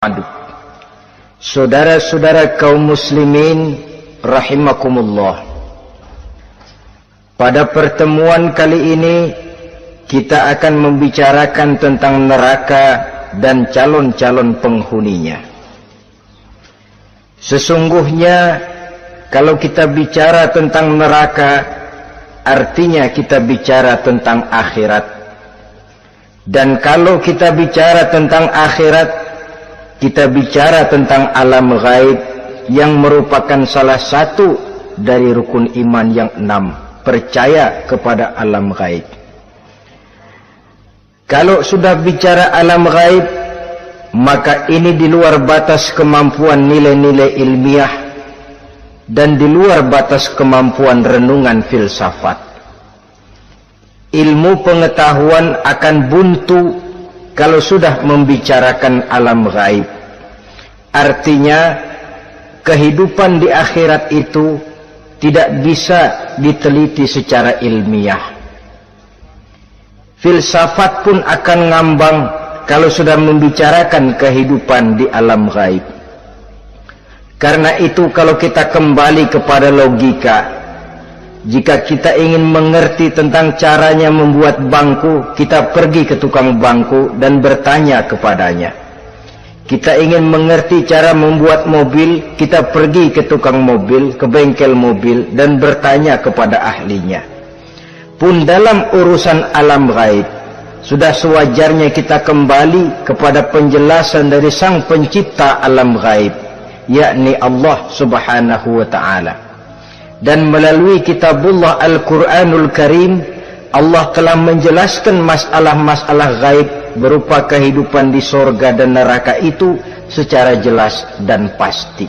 Aduh. Saudara-saudara kaum muslimin rahimakumullah. Pada pertemuan kali ini kita akan membicarakan tentang neraka dan calon-calon penghuninya. Sesungguhnya kalau kita bicara tentang neraka, artinya kita bicara tentang akhirat. Dan kalau kita bicara tentang akhirat, kita bicara tentang alam gaib yang merupakan salah satu dari rukun iman yang 6, percaya kepada alam gaib. Kalau sudah bicara alam gaib, maka ini di luar batas kemampuan nilai-nilai ilmiah dan di luar batas kemampuan renungan filsafat. Ilmu pengetahuan akan buntu kalau sudah membicarakan alam gaib. Artinya kehidupan di akhirat itu tidak bisa diteliti secara ilmiah. Filsafat pun akan ngambang kalau sudah membicarakan kehidupan di alam gaib. Karena itu kalau kita kembali kepada logika, jika kita ingin mengerti tentang caranya membuat bangku, kita pergi ke tukang bangku dan bertanya kepadanya. Kita ingin mengerti cara membuat mobil, kita pergi ke tukang mobil, ke bengkel mobil dan bertanya kepada ahlinya. Pun dalam urusan alam gaib, sudah sewajarnya kita kembali kepada penjelasan dari sang pencipta alam gaib, yakni Allah subhanahu wa ta'ala. Dan melalui kitabullah Al-Quranul Karim, Allah telah menjelaskan masalah-masalah gaib berupa kehidupan di sorga dan neraka itu secara jelas dan pasti.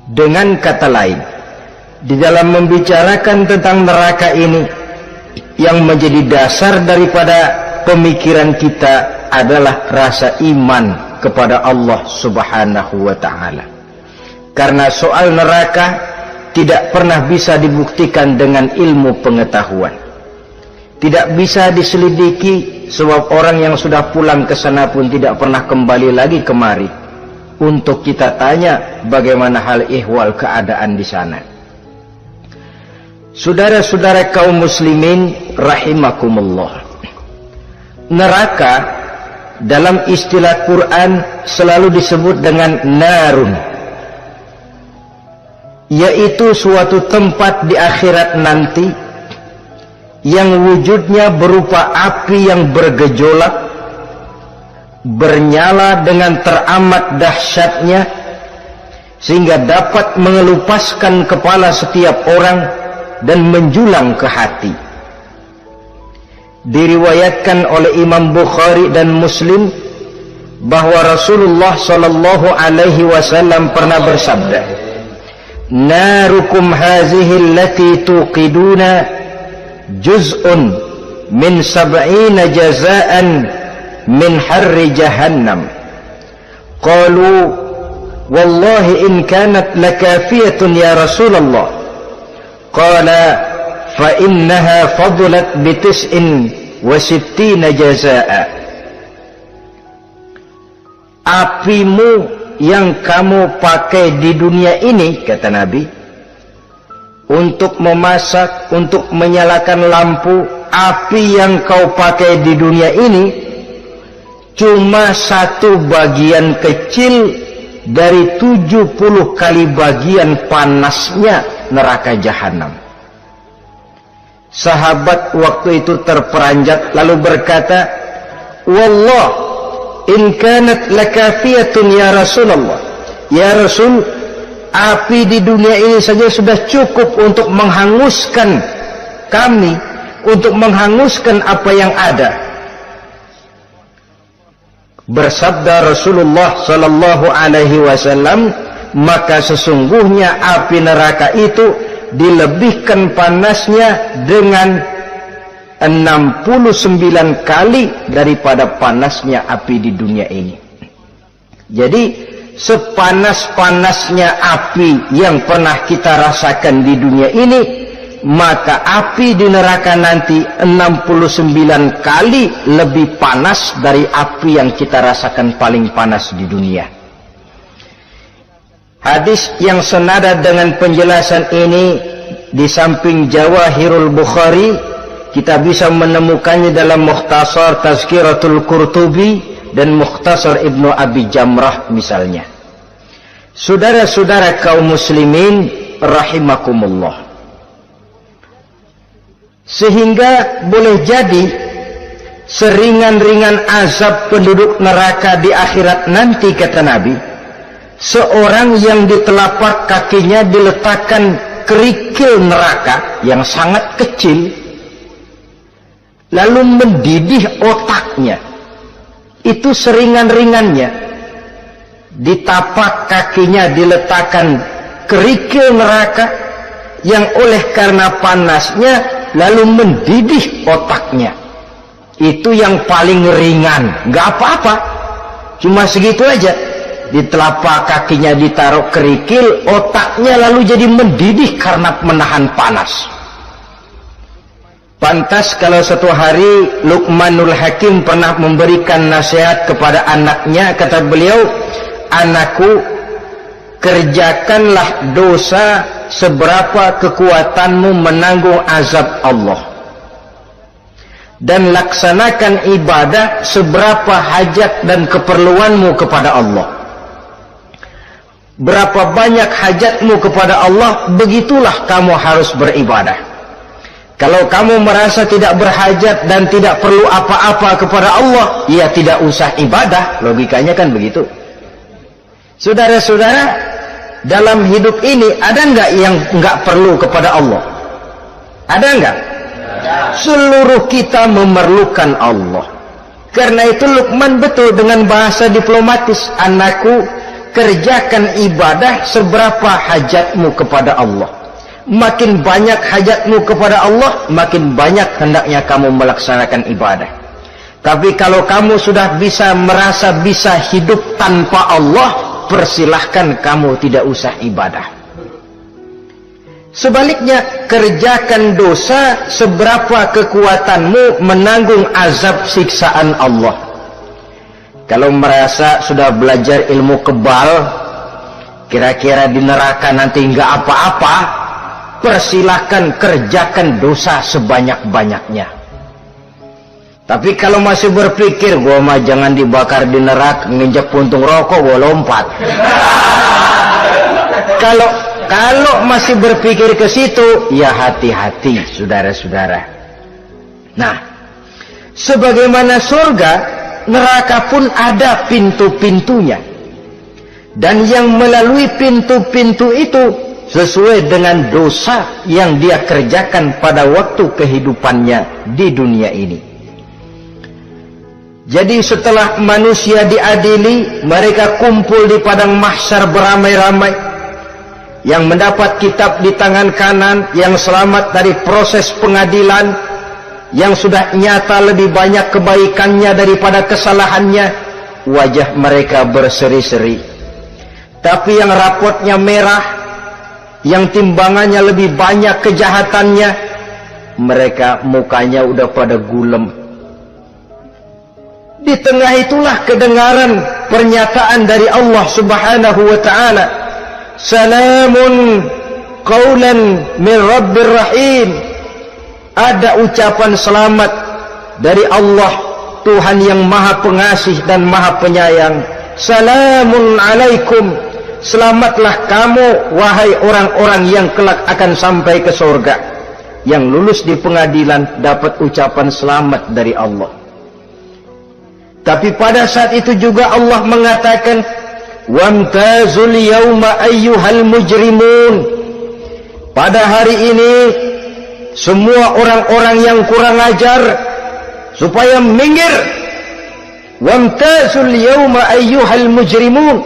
Dengan kata lain, di dalam membicarakan tentang neraka ini, yang menjadi dasar daripada pemikiran kita adalah rasa iman kepada Allah subhanahu wa ta'ala. Karena soal neraka tidak pernah bisa dibuktikan dengan ilmu pengetahuan. Tidak bisa diselidiki, sebab orang yang sudah pulang ke sana pun tidak pernah kembali lagi kemari untuk kita tanya bagaimana hal ihwal keadaan di sana. Saudara-saudara kaum muslimin rahimakumullah. Neraka dalam istilah Quran selalu disebut dengan narun, yaitu suatu tempat di akhirat nanti yang wujudnya berupa api yang bergejolak, bernyala dengan teramat dahsyatnya, sehingga dapat mengelupaskan kepala setiap orang dan menjulang ke hati. Diriwayatkan oleh Imam Bukhari dan Muslim bahwa Rasulullah sallallahu alaihi wasallam pernah bersabda, "Narukum hazihi allati tuqiduna juz'un min 70 jazaan min harri jahannam." Qalu wallahi in kanat lakafiyatun ya Rasulullah. Qala fa innaha fadlat bi 69 jazaa. Apimu yang kamu pakai di dunia ini, kata Nabi, untuk memasak, untuk menyalakan lampu, api yang kau pakai di dunia ini cuma satu bagian kecil dari 70 kali bagian panasnya neraka jahanam. Sahabat waktu itu terperanjat lalu berkata, "Wallah in kanat lakafiyatun ya Rasulullah." Ya Rasul, api di dunia ini saja sudah cukup untuk menghanguskan kami, untuk menghanguskan apa yang ada. Bersabda Rasulullah sallallahu alaihi wasallam, maka sesungguhnya api neraka itu dilebihkan panasnya dengan 69 kali daripada panasnya api di dunia ini. Jadi sepanas-panasnya api yang pernah kita rasakan di dunia ini, maka api di neraka nanti 69 kali lebih panas dari api yang kita rasakan paling panas di dunia. Hadis yang senada dengan penjelasan ini di samping Jawahirul Bukhari, kita bisa menemukannya dalam Mukhtasar Tazkiratul Qurtubi dan Mukhtasar Ibnu Abi Jamrah misalnya. Saudara-saudara kaum muslimin rahimakumullah, sehingga boleh jadi seringan-ringan azab penduduk neraka di akhirat nanti, kata Nabi, seorang yang di telapak kakinya diletakkan kerikil neraka yang sangat kecil, lalu mendidih otaknya. Itu seringan-ringannya. Di tapak kakinya diletakkan kerikil neraka yang oleh karena panasnya lalu mendidih otaknya. Itu yang paling ringan. Gak apa-apa, cuma segitu aja. Di telapak kakinya ditaruh kerikil, otaknya lalu jadi mendidih karena menahan panas. Pantas kalau suatu hari Luqmanul Hakim pernah memberikan nasihat kepada anaknya, kata beliau, anakku, kerjakanlah dosa seberapa kekuatanmu menanggung azab Allah, dan laksanakan ibadah seberapa hajat dan keperluanmu kepada Allah. Berapa banyak hajatmu kepada Allah, begitulah kamu harus beribadah. Kalau kamu merasa tidak berhajat dan tidak perlu apa-apa kepada Allah, ya tidak usah ibadah. Logikanya kan begitu. Saudara-saudara, dalam hidup ini ada enggak yang enggak perlu kepada Allah? Ada enggak? Seluruh kita memerlukan Allah. Karena itu Luqman betul dengan bahasa diplomatis, anakku, kerjakan ibadah seberapa hajatmu kepada Allah. Makin banyak hajatmu kepada Allah, makin banyak hendaknya kamu melaksanakan ibadah. Tapi kalau kamu sudah merasa bisa hidup tanpa Allah, persilahkan kamu tidak usah ibadah. Sebaliknya, kerjakan dosa seberapa kekuatanmu menanggung azab siksaan Allah. Kalau merasa sudah belajar ilmu kebal, kira-kira di neraka nanti enggak apa-apa, persilahkan kerjakan dosa sebanyak-banyaknya. Tapi kalau masih berpikir, gua mah jangan dibakar di neraka, nginjak puntung rokok gua lompat. Kalau masih berpikir ke situ, ya hati-hati, saudara-saudara. Nah, sebagaimana surga, neraka pun ada pintu-pintunya. Dan yang melalui pintu-pintu itu sesuai dengan dosa yang dia kerjakan pada waktu kehidupannya di dunia ini. Jadi setelah manusia diadili, mereka kumpul di padang mahsyar beramai-ramai. Yang mendapat kitab di tangan kanan, yang selamat dari proses pengadilan, yang sudah nyata lebih banyak kebaikannya daripada kesalahannya, wajah mereka berseri-seri. Tapi yang rapotnya merah, yang timbangannya lebih banyak kejahatannya, mereka mukanya udah pada gulem. Di tengah itulah kedengaran pernyataan dari Allah Subhanahu wa ta'ala, salamun qaulan min Rabbir Rahim. Ada ucapan selamat dari Allah, Tuhan yang maha pengasih dan maha penyayang. Salamun alaikum, selamatlah kamu wahai orang-orang yang kelak akan sampai ke surga. Yang lulus di pengadilan dapat ucapan selamat dari Allah. Tapi pada saat itu juga Allah mengatakan, wamtazul yawma ayyuhal mujrimun. Pada hari ini semua orang-orang yang kurang ajar supaya minggir. Wamtazul yawma ayyuhal mujrimun.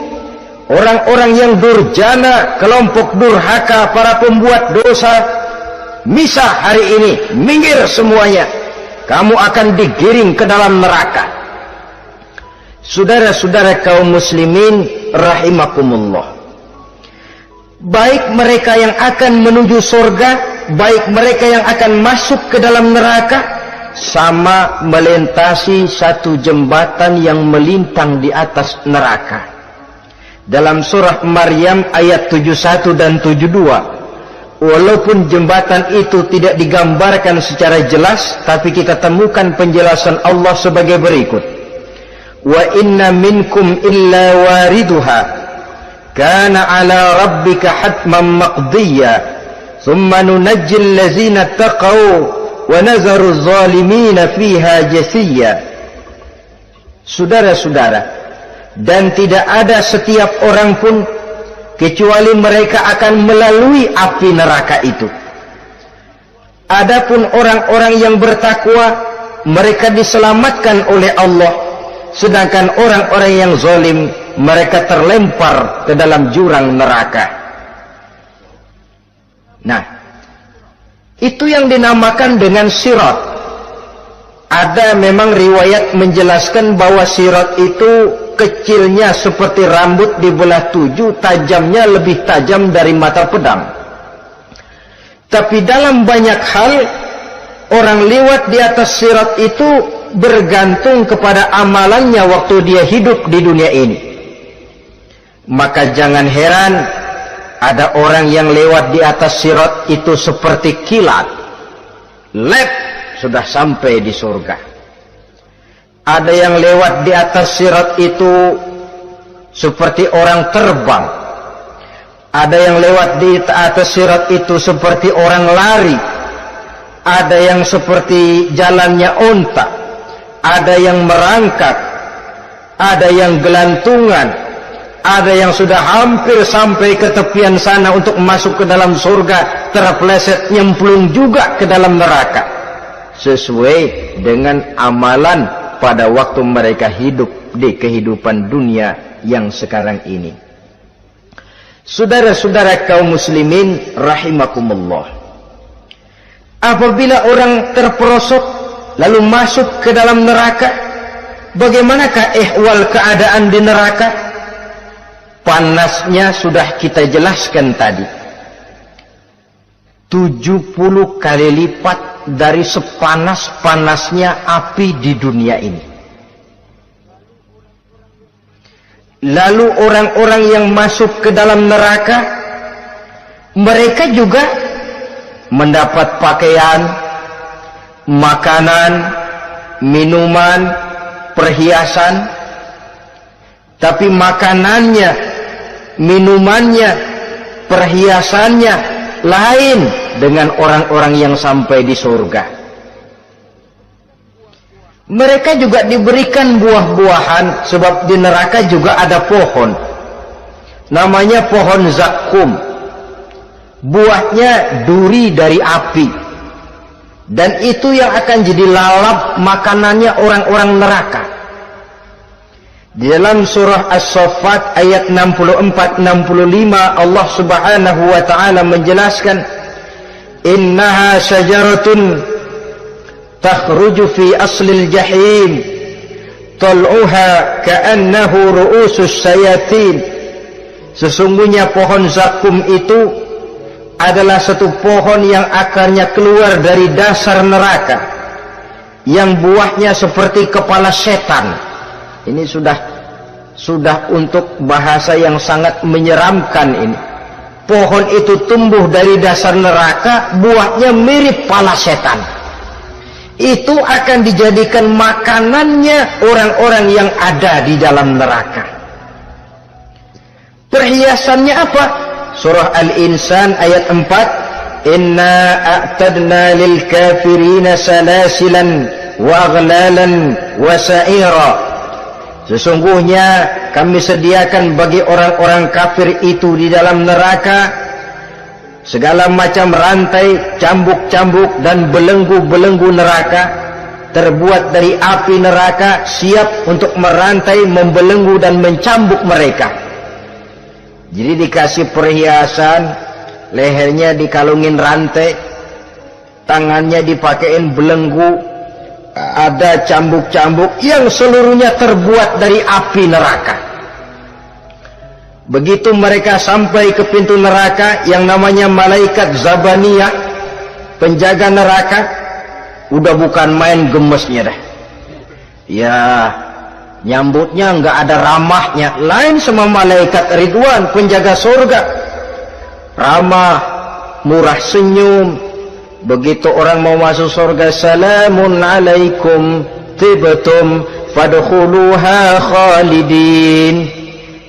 Orang-orang yang durjana, kelompok durhaka, para pembuat dosa, misah hari ini, minggir semuanya. Kamu akan digiring ke dalam neraka. Saudara-saudara kaum muslimin rahimakumullah, baik mereka yang akan menuju surga baik mereka yang akan masuk ke dalam neraka sama melintasi satu jembatan yang melintang di atas neraka. Dalam surah Maryam ayat 71 dan 72, walaupun jembatan itu tidak digambarkan secara jelas, tapi kita temukan penjelasan Allah sebagai berikut. Wa inna minkum illa wariduha kana ala rabbika hatman maqdiya thumma nunajjil ladzina taqaw wa nazaru zalimina fiha jasiyya. Saudara-saudara, dan tidak ada setiap orang pun kecuali mereka akan melalui api neraka itu. Adapun orang-orang yang bertakwa, mereka diselamatkan oleh Allah, sedangkan orang-orang yang zalim, mereka terlempar ke dalam jurang neraka. Nah, itu yang dinamakan dengan sirat. Ada memang riwayat menjelaskan bahwa sirat itu kecilnya seperti rambut dibelah 7, tajamnya lebih tajam dari mata pedang. Tapi dalam banyak hal, orang lewat di atas sirat itu bergantung kepada amalannya waktu dia hidup di dunia ini. Maka jangan heran ada orang yang lewat di atas sirat itu seperti kilat, lep, sudah sampai di surga. Ada yang lewat di atas sirat itu seperti orang terbang. Ada yang lewat di atas sirat itu seperti orang lari. Ada yang seperti jalannya onta. Ada yang merangkak. Ada yang gelantungan. Ada yang sudah hampir sampai ke tepian sana untuk masuk ke dalam surga, terpeleset nyemplung juga ke dalam neraka. Sesuai dengan amalan pada waktu mereka hidup di kehidupan dunia yang sekarang ini. Saudara-saudara kaum muslimin rahimakumullah, apabila orang terperosok lalu masuk ke dalam neraka, bagaimanakah ihwal keadaan di neraka? Panasnya sudah kita jelaskan tadi, 70 kali lipat dari sepanas-panasnya api di dunia ini. Lalu orang-orang yang masuk ke dalam neraka, mereka juga mendapat pakaian, makanan, minuman, perhiasan. Tapi makanannya, minumannya, perhiasannya lain dengan orang-orang yang sampai di surga. Mereka juga diberikan buah-buahan, sebab di neraka juga ada pohon, namanya pohon zakum. Buahnya duri dari api, dan itu yang akan jadi lalap makanannya orang-orang neraka. Di dalam surah As-Saffat ayat 64-65 Allah subhanahu wa ta'ala menjelaskan, innaha syajaratun takhruju fi aslil jahim tal'uha ka'annahu ru'usus sayatin. Sesungguhnya pohon zakum itu adalah satu pohon yang akarnya keluar dari dasar neraka, yang buahnya seperti kepala setan. Ini sudah untuk bahasa yang sangat menyeramkan ini. Pohon itu tumbuh dari dasar neraka, buahnya mirip kepala setan. Itu akan dijadikan makanannya orang-orang yang ada di dalam neraka. Perhiasannya apa? Surah Al-Insan ayat 4, inna a'tadna lil kafirina salasilan wa aghlalan wa sa'ira. Sesungguhnya kami sediakan bagi orang-orang kafir itu di dalam neraka segala macam rantai, cambuk-cambuk dan belenggu-belenggu neraka, terbuat dari api neraka, siap untuk merantai, membelenggu dan mencambuk mereka. Jadi dikasih perhiasan, lehernya dikalungin rantai, tangannya dipakein belenggu, ada cambuk-cambuk yang seluruhnya terbuat dari api neraka. Begitu mereka sampai ke pintu neraka yang namanya malaikat Zabaniyah, penjaga neraka udah bukan main gemesnya dah. Ya, nyambutnya nggak ada ramahnya, lain sama malaikat Ridwan penjaga surga. Ramah, murah senyum. Begitu orang mau masuk surga, salamun alaikum tibtum fadkhuluha khalidin.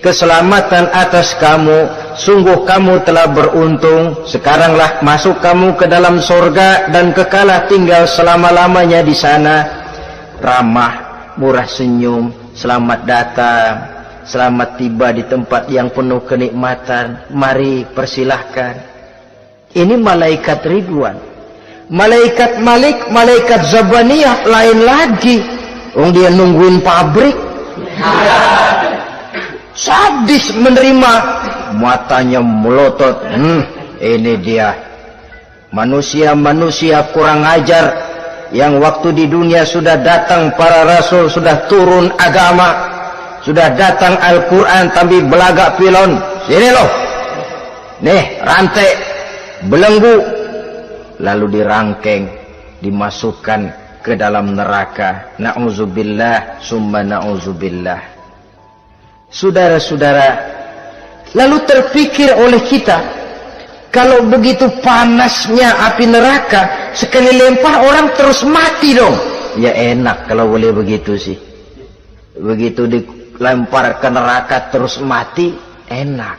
Keselamatan atas kamu, sungguh kamu telah beruntung. Sekaranglah masuk kamu ke dalam surga dan kekalah tinggal selama-lamanya di sana. Ramah, murah senyum, selamat datang, selamat tiba di tempat yang penuh kenikmatan. Mari persilahkan. Ini malaikat Ridwan. Malaikat Malik, malaikat Zabaniyah lain lagi. Dia nungguin pabrik. Sadis menerima, matanya melotot. Ini dia manusia-manusia kurang ajar yang waktu di dunia sudah datang para rasul, sudah turun agama, sudah datang Al-Quran, tapi belagak pilon. Sini loh, nih rantai belenggu, lalu dirangkeng, dimasukkan ke dalam neraka. Na'udzubillah summa na'udzubillah. Saudara-saudara, lalu terpikir oleh kita, kalau begitu panasnya api neraka, sekali lempar orang terus mati dong. Ya enak kalau boleh begitu sih. Begitu dilempar ke neraka terus mati, enak.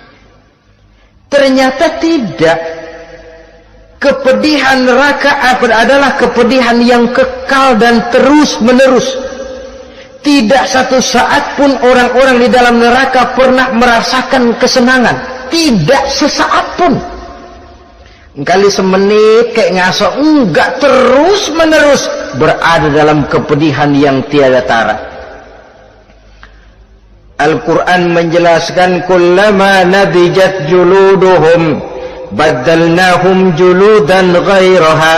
Ternyata tidak. Kepedihan neraka adalah kepedihan yang kekal dan terus menerus. Tidak satu saat pun orang-orang di dalam neraka pernah merasakan kesenangan. Tidak sesaat pun. Kali semenit kayak ngaso, enggak, terus menerus berada dalam kepedihan yang tiada tara. Al-Quran menjelaskan, kullama nadijat juluduhum baddalnahum juludan ghairaha.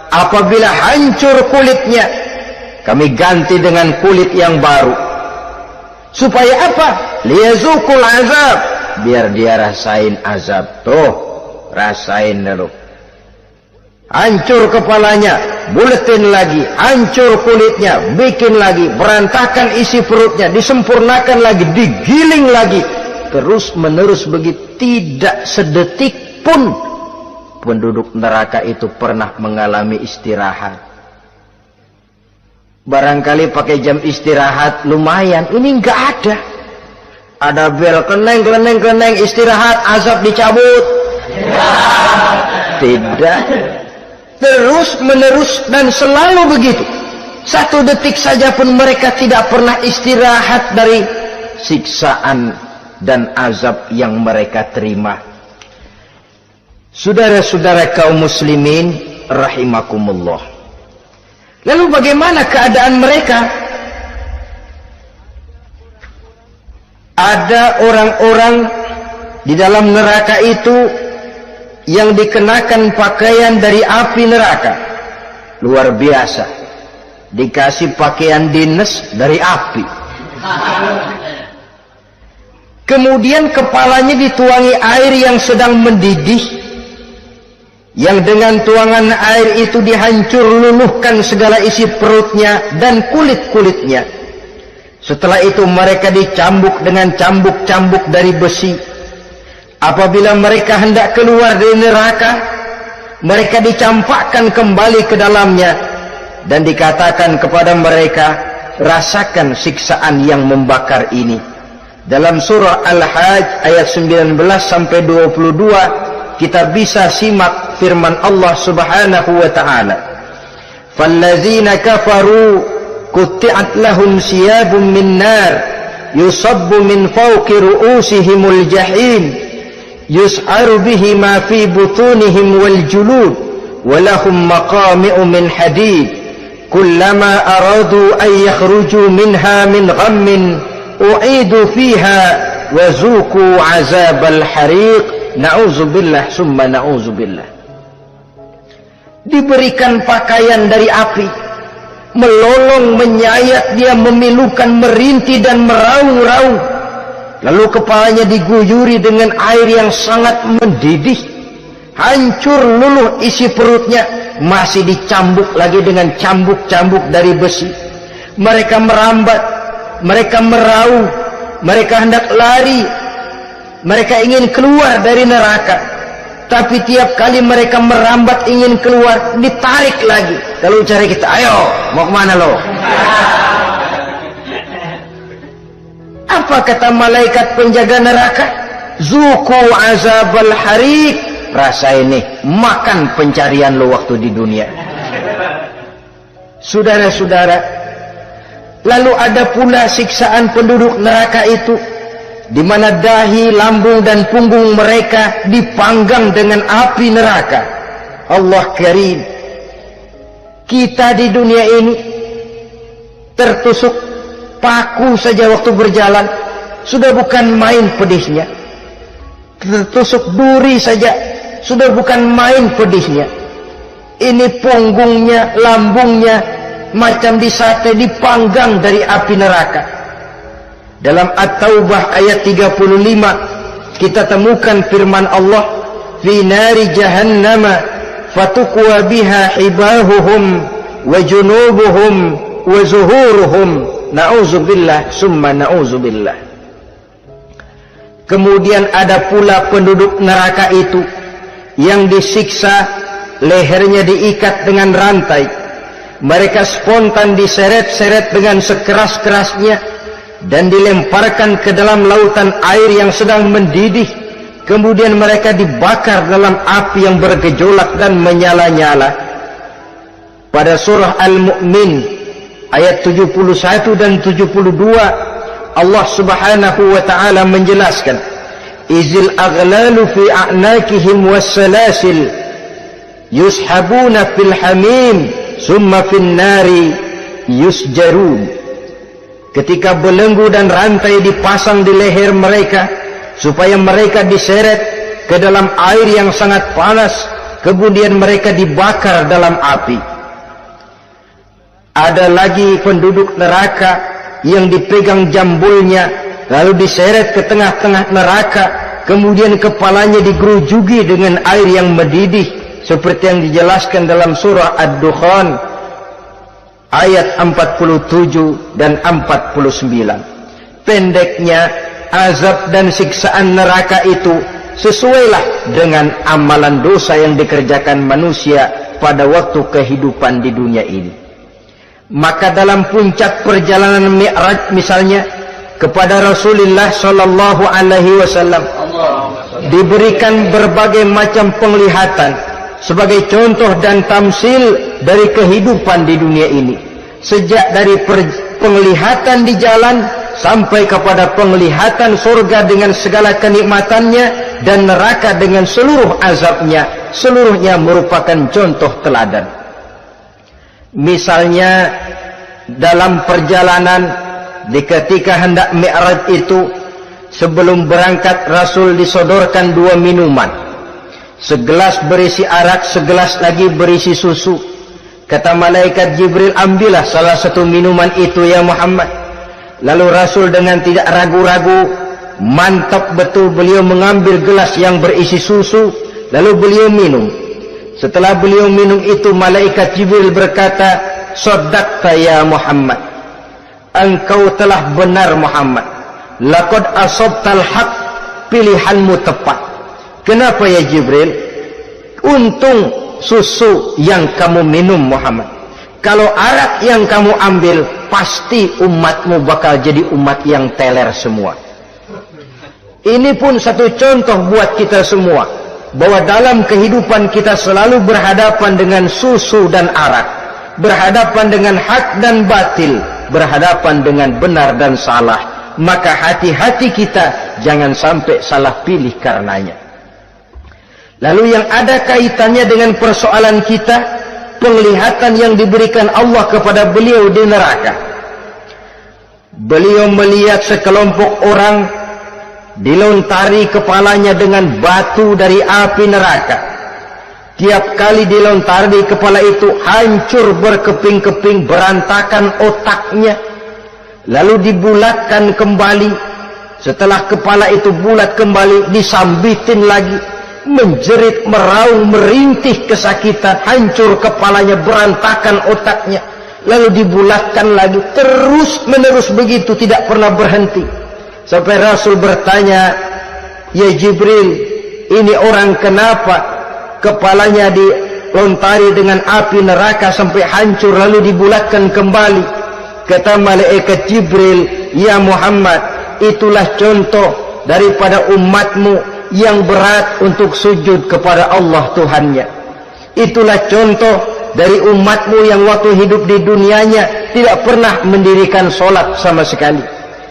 Apabila hancur kulitnya, kami ganti dengan kulit yang baru. Supaya apa? Liyazuqul azab, biar dia rasain azab. Tuh, rasain dulu. Hancur kepalanya, buletin lagi, hancur kulitnya, bikin lagi, berantakan isi perutnya, disempurnakan lagi, digiling lagi. Terus menerus begitu, tidak sedetik pun penduduk neraka itu pernah mengalami istirahat. Barangkali pakai jam istirahat lumayan, ini enggak ada. Ada bel, keneng, istirahat, azab dicabut. Tidak. Terus menerus dan selalu begitu. Satu detik saja pun mereka tidak pernah istirahat dari siksaan dan azab yang mereka terima. Saudara-saudara kaum muslimin rahimakumullah. Lalu bagaimana keadaan mereka? Ada orang-orang di dalam neraka itu yang dikenakan pakaian dari api neraka. Luar biasa. Dikasih pakaian dinas dari api. Kemudian kepalanya dituangi air yang sedang mendidih, yang dengan tuangan air itu dihancur luluhkan segala isi perutnya dan kulit-kulitnya. Setelah itu mereka dicambuk dengan cambuk-cambuk dari besi. Apabila mereka hendak keluar dari neraka, mereka dicampakkan kembali ke dalamnya dan dikatakan kepada mereka, rasakan siksaan yang membakar ini. Dalam surah Al-Hajj ayat 19 sampai 22 kita bisa simak firman Allah Subhanahu wa taala. Fallazina kafaru qutti'at lahum siyabun min nar yusabbu min fawqi ru'usihimul jahim yus'aru bihi ma fi butunihim wal julud wa lahum maqami'u min hadid kullama aradu an yakhruju minha min ghammin u'idu fiha wa zuqu 'azabal hariq. Na'udzubillah summa na'udzubillah. Diberikan pakaian dari api, melolong, menyayat dia, memilukan, merintih dan meraung-raung. Lalu kepalanya diguyuri dengan air yang sangat mendidih. hancur luluh isi perutnya, masih dicambuk lagi dengan cambuk-cambuk dari besi. Mereka merambat, mereka merauh, mereka hendak lari, mereka ingin keluar dari neraka. Tapi tiap kali mereka merambat ingin keluar, ditarik lagi. Kalau cari kita, ayo, mau kemana lo? Apa kata malaikat penjaga neraka? Zuku azabal harik. Rasa ini, makan pencarian lo waktu di dunia. Saudara-saudara, lalu ada pula siksaan penduduk neraka itu, di mana dahi, lambung dan punggung mereka dipanggang dengan api neraka. Allah Karim. Kita di dunia ini tertusuk paku saja waktu berjalan sudah bukan main pedihnya. Tertusuk duri saja sudah bukan main pedihnya. Ini punggungnya, lambungnya macam disate, dipanggang dari api neraka. Dalam At-Taubah ayat 35 kita temukan firman Allah, fi nari jahannama fatukwa biha hibahuhum wa junubuhum wa zuhuruhum, na'udzubillah summa na'udzubillah. Kemudian ada pula penduduk neraka itu yang disiksa, lehernya diikat dengan rantai, mereka spontan diseret-seret dengan sekeras-kerasnya dan dilemparkan ke dalam lautan air yang sedang mendidih. Kemudian mereka dibakar dalam api yang bergejolak dan menyala-nyala. Pada surah Al-Mu'min ayat 71 dan 72 Allah subhanahu wa ta'ala menjelaskan, izil aghlalu fi a'nakihim wassalasil yushabuna fil hamim summa fin nari yusjarun. Ketika belenggu dan rantai dipasang di leher mereka supaya mereka diseret ke dalam air yang sangat panas, kemudian mereka dibakar dalam api. Ada lagi penduduk neraka yang dipegang jambulnya lalu diseret ke tengah-tengah neraka, kemudian kepalanya digerujuki dengan air yang mendidih seperti yang dijelaskan dalam surah Ad-Dukhan ayat 47 dan 49. Pendeknya, azab dan siksaan neraka itu sesuailah dengan amalan dosa yang dikerjakan manusia pada waktu kehidupan di dunia ini. Maka dalam puncak perjalanan Mi'raj misalnya, kepada Rasulullah sallallahu alaihi wasallam diberikan berbagai macam penglihatan sebagai contoh dan tamsil dari kehidupan di dunia ini, sejak dari penglihatan di jalan sampai kepada penglihatan surga dengan segala kenikmatannya dan neraka dengan seluruh azabnya. Seluruhnya merupakan contoh teladan. Misalnya dalam perjalanan di ketika hendak Mi'raj itu, sebelum berangkat Rasul disodorkan 2 minuman, segelas berisi arak, segelas lagi berisi susu. Kata malaikat Jibril, ambillah salah satu minuman itu ya Muhammad. Lalu Rasul dengan tidak ragu-ragu, mantap betul, beliau mengambil gelas yang berisi susu, lalu beliau minum. Setelah beliau minum itu, malaikat Jibril berkata, "Shaddaqta ya Muhammad, engkau telah benar Muhammad. Laqad asabtal haq, pilihanmu tepat." Kenapa ya Jibril? Untung susu yang kamu minum Muhammad. Kalau arak yang kamu ambil, pasti umatmu bakal jadi umat yang teler semua. Ini pun satu contoh buat kita semua, bahwa dalam kehidupan kita selalu berhadapan dengan susu dan arak, berhadapan dengan hak dan batil, berhadapan dengan benar dan salah. Maka hati-hati kita jangan sampai salah pilih karenanya. Lalu yang ada kaitannya dengan persoalan kita, penglihatan yang diberikan Allah kepada beliau di neraka. Beliau melihat sekelompok orang dilontari kepalanya dengan batu dari api neraka. Tiap kali dilontari kepala itu hancur berkeping-keping, berantakan otaknya. Lalu dibulatkan kembali. Setelah kepala itu bulat kembali, disambitin lagi. menjerit, meraung, merintih kesakitan, hancur kepalanya, berantakan otaknya, lalu dibulatkan lagi, terus menerus begitu, tidak pernah berhenti. Sampai Rasul bertanya, ya Jibril, ini orang kenapa kepalanya dilontari dengan api neraka sampai hancur lalu dibulatkan kembali? Kata malaikat Jibril, ya Muhammad, itulah contoh daripada umatmu yang berat untuk sujud kepada Allah Tuhannya. Itulah contoh dari umatmu yang waktu hidup di dunianya tidak pernah mendirikan sholat sama sekali.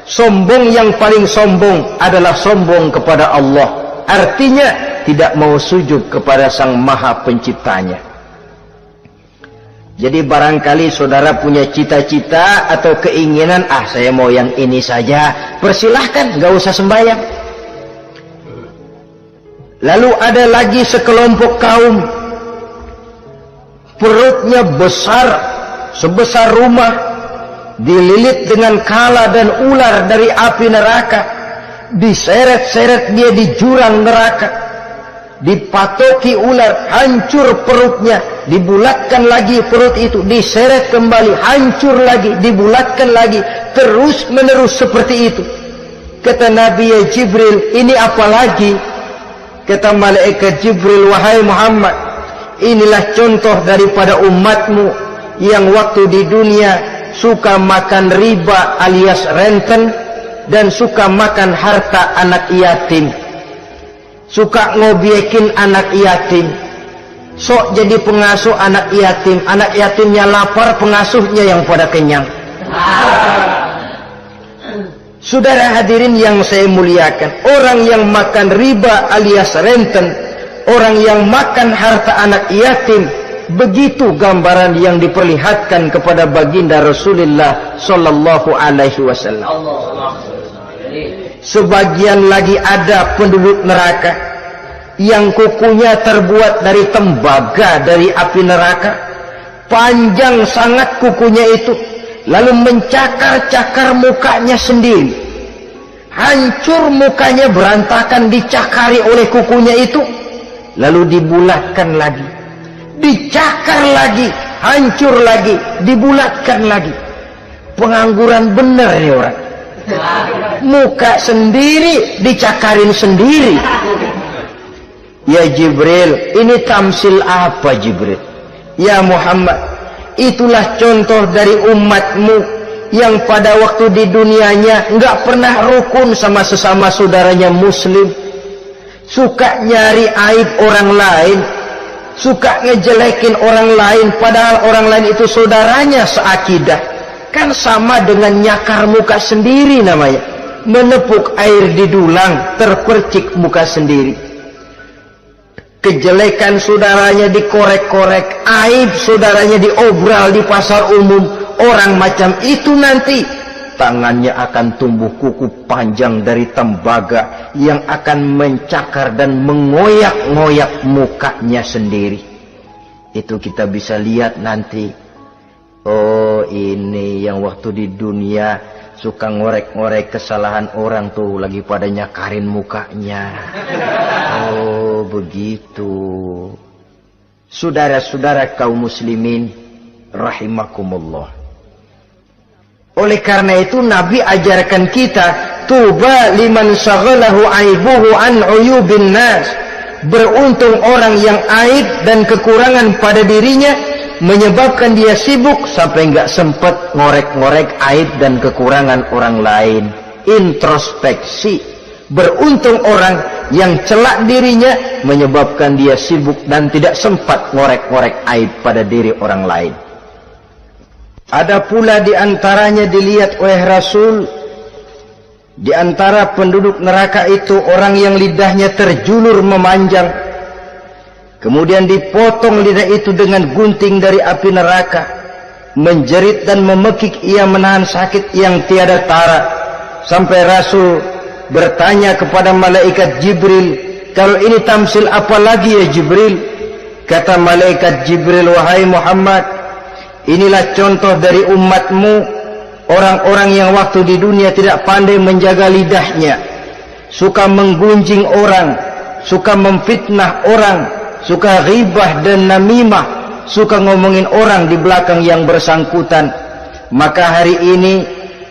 Sombong yang paling sombong adalah sombong kepada Allah. Artinya tidak mau sujud kepada Sang Maha Penciptanya. Jadi barangkali saudara punya cita-cita atau keinginan, saya mau yang ini saja, persilahkan, gak usah sembahyang. Lalu ada lagi sekelompok kaum, perutnya besar sebesar rumah, dililit dengan kala dan ular dari api neraka, diseret-seret dia di jurang neraka, dipatoki ular, hancur perutnya, dibulatkan lagi perut itu, diseret kembali, hancur lagi, dibulatkan lagi, terus menerus seperti itu. Kata Nabi, ya Jibril, ini apa lagi? Kata malaikat Jibril, wahai Muhammad, inilah contoh daripada umatmu yang waktu di dunia suka makan riba alias renten dan suka makan harta anak yatim, suka ngobyekin anak yatim, sok jadi pengasuh anak yatim, anak yatimnya lapar, pengasuhnya yang pada kenyang. Saudara hadirin yang saya muliakan, orang yang makan riba alias renten, orang yang makan harta anak yatim, begitu gambaran yang diperlihatkan kepada baginda Rasulullah sallallahu alaihi wasallam. Sebagian lagi ada penduduk neraka yang kukunya terbuat dari tembaga dari api neraka, panjang sangat kukunya itu, lalu mencakar-cakar mukanya sendiri, hancur mukanya, berantakan, dicakari oleh kukunya itu, lalu dibulatkan lagi, dicakar lagi, hancur lagi, dibulatkan lagi. Pengangguran benar nih orang, muka sendiri dicakarin sendiri. Ya Jibril, ini tamsil apa Jibril? Ya Muhammad, itulah contoh dari umatmu yang pada waktu di dunianya enggak pernah rukun sama sesama saudaranya muslim, suka nyari aib orang lain, suka ngejelekin orang lain, padahal orang lain itu saudaranya seakidah. Kan sama dengan nyakar muka sendiri namanya, menepuk air di dulang, terpercik muka sendiri. Kejelekan saudaranya dikorek-korek, aib saudaranya diobral di pasar umum. Orang macam itu nanti tangannya akan tumbuh kuku panjang dari tembaga yang akan mencakar dan mengoyak-ngoyak mukanya sendiri. Itu kita bisa lihat nanti. Oh, ini yang waktu di dunia suka ngorek-ngorek kesalahan orang tuh lagi pada nyakarin mukanya. Oh, begitu. Saudara-saudara kaum muslimin rahimakumullah. Oleh karena itu Nabi ajarkan kita, tuba liman syaghalahu aibuhu an uyubin nas. Beruntung orang yang aib dan kekurangan pada dirinya menyebabkan dia sibuk sampai enggak sempat ngorek-ngorek aib dan kekurangan orang lain. Introspeksi. Beruntung orang yang celak dirinya menyebabkan dia sibuk dan tidak sempat ngorek-ngorek aib pada diri orang lain. Ada pula di antaranya dilihat oleh Rasul, di antara penduduk neraka itu orang yang lidahnya terjulur memanjang, kemudian dipotong lidah itu dengan gunting dari api neraka, menjerit dan memekik ia menahan sakit yang tiada tara, sampai Rasul bertanya kepada malaikat Jibril, kalau ini tamsil apa lagi ya Jibril? Kata malaikat Jibril, wahai Muhammad, inilah contoh dari umatmu, orang-orang yang waktu di dunia tidak pandai menjaga lidahnya, suka menggunjing orang, suka memfitnah orang, suka ghibah dan namimah, suka ngomongin orang di belakang yang bersangkutan, maka hari ini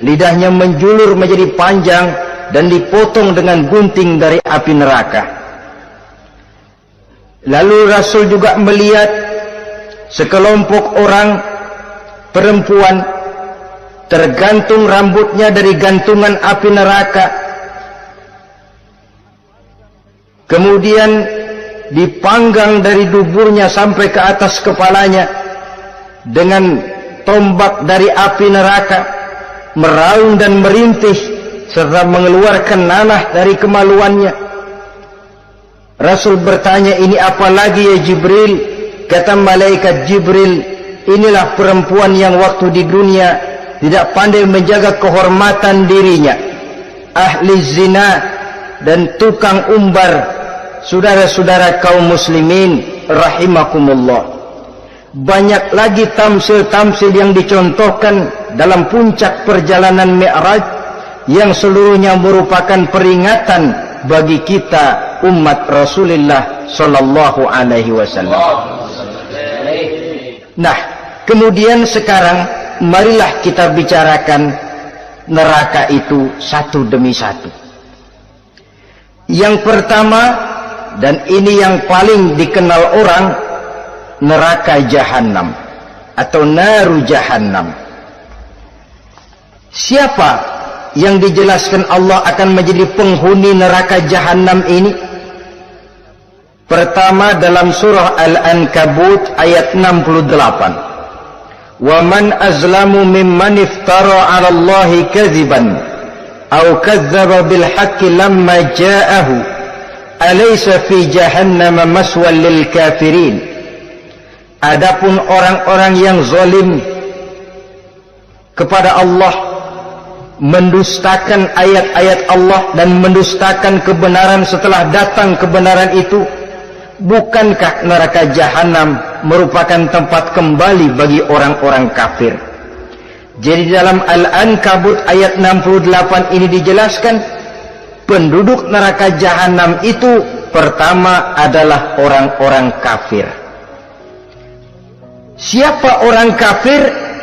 lidahnya menjulur menjadi panjang dan dipotong dengan gunting dari api neraka. Lalu Rasul juga melihat sekelompok orang perempuan tergantung rambutnya dari gantungan api neraka, kemudian dipanggang dari duburnya sampai ke atas kepalanya dengan tombak dari api neraka, meraung dan merintih serta mengeluarkan nanah dari kemaluannya. Rasul bertanya, ini apa lagi ya Jibril? Kata malaikat Jibril, inilah perempuan yang waktu di dunia tidak pandai menjaga kehormatan dirinya, ahli zina dan tukang umbar. Saudara-saudara kaum muslimin rahimakumullah, banyak lagi tamsil-tamsil yang dicontohkan dalam puncak perjalanan Mi'raj yang seluruhnya merupakan peringatan bagi kita umat Rasulullah sallallahu alaihi wasallam. Nah, kemudian sekarang marilah kita bicarakan neraka itu satu demi satu. Yang pertama, dan ini yang paling dikenal orang, neraka jahanam atau naru jahannam. Siapa yang dijelaskan Allah akan menjadi penghuni neraka jahanam ini? Pertama dalam surah Al-Ankabut ayat 68. Wa man azlamu mimman iftara 'ala Allahi kadziban aw kadzdzaba bil haqqi lamma ja'ahu alaysa fi jahannam maswal lil kafirin. Adapun orang-orang yang zalim kepada Allah, mendustakan ayat-ayat Allah dan mendustakan kebenaran setelah datang kebenaran itu, bukankah neraka jahanam merupakan tempat kembali bagi orang-orang kafir? Jadi dalam Al-Ankabut ayat 68 ini dijelaskan, penduduk neraka jahanam itu pertama adalah orang-orang kafir. Siapa orang kafir?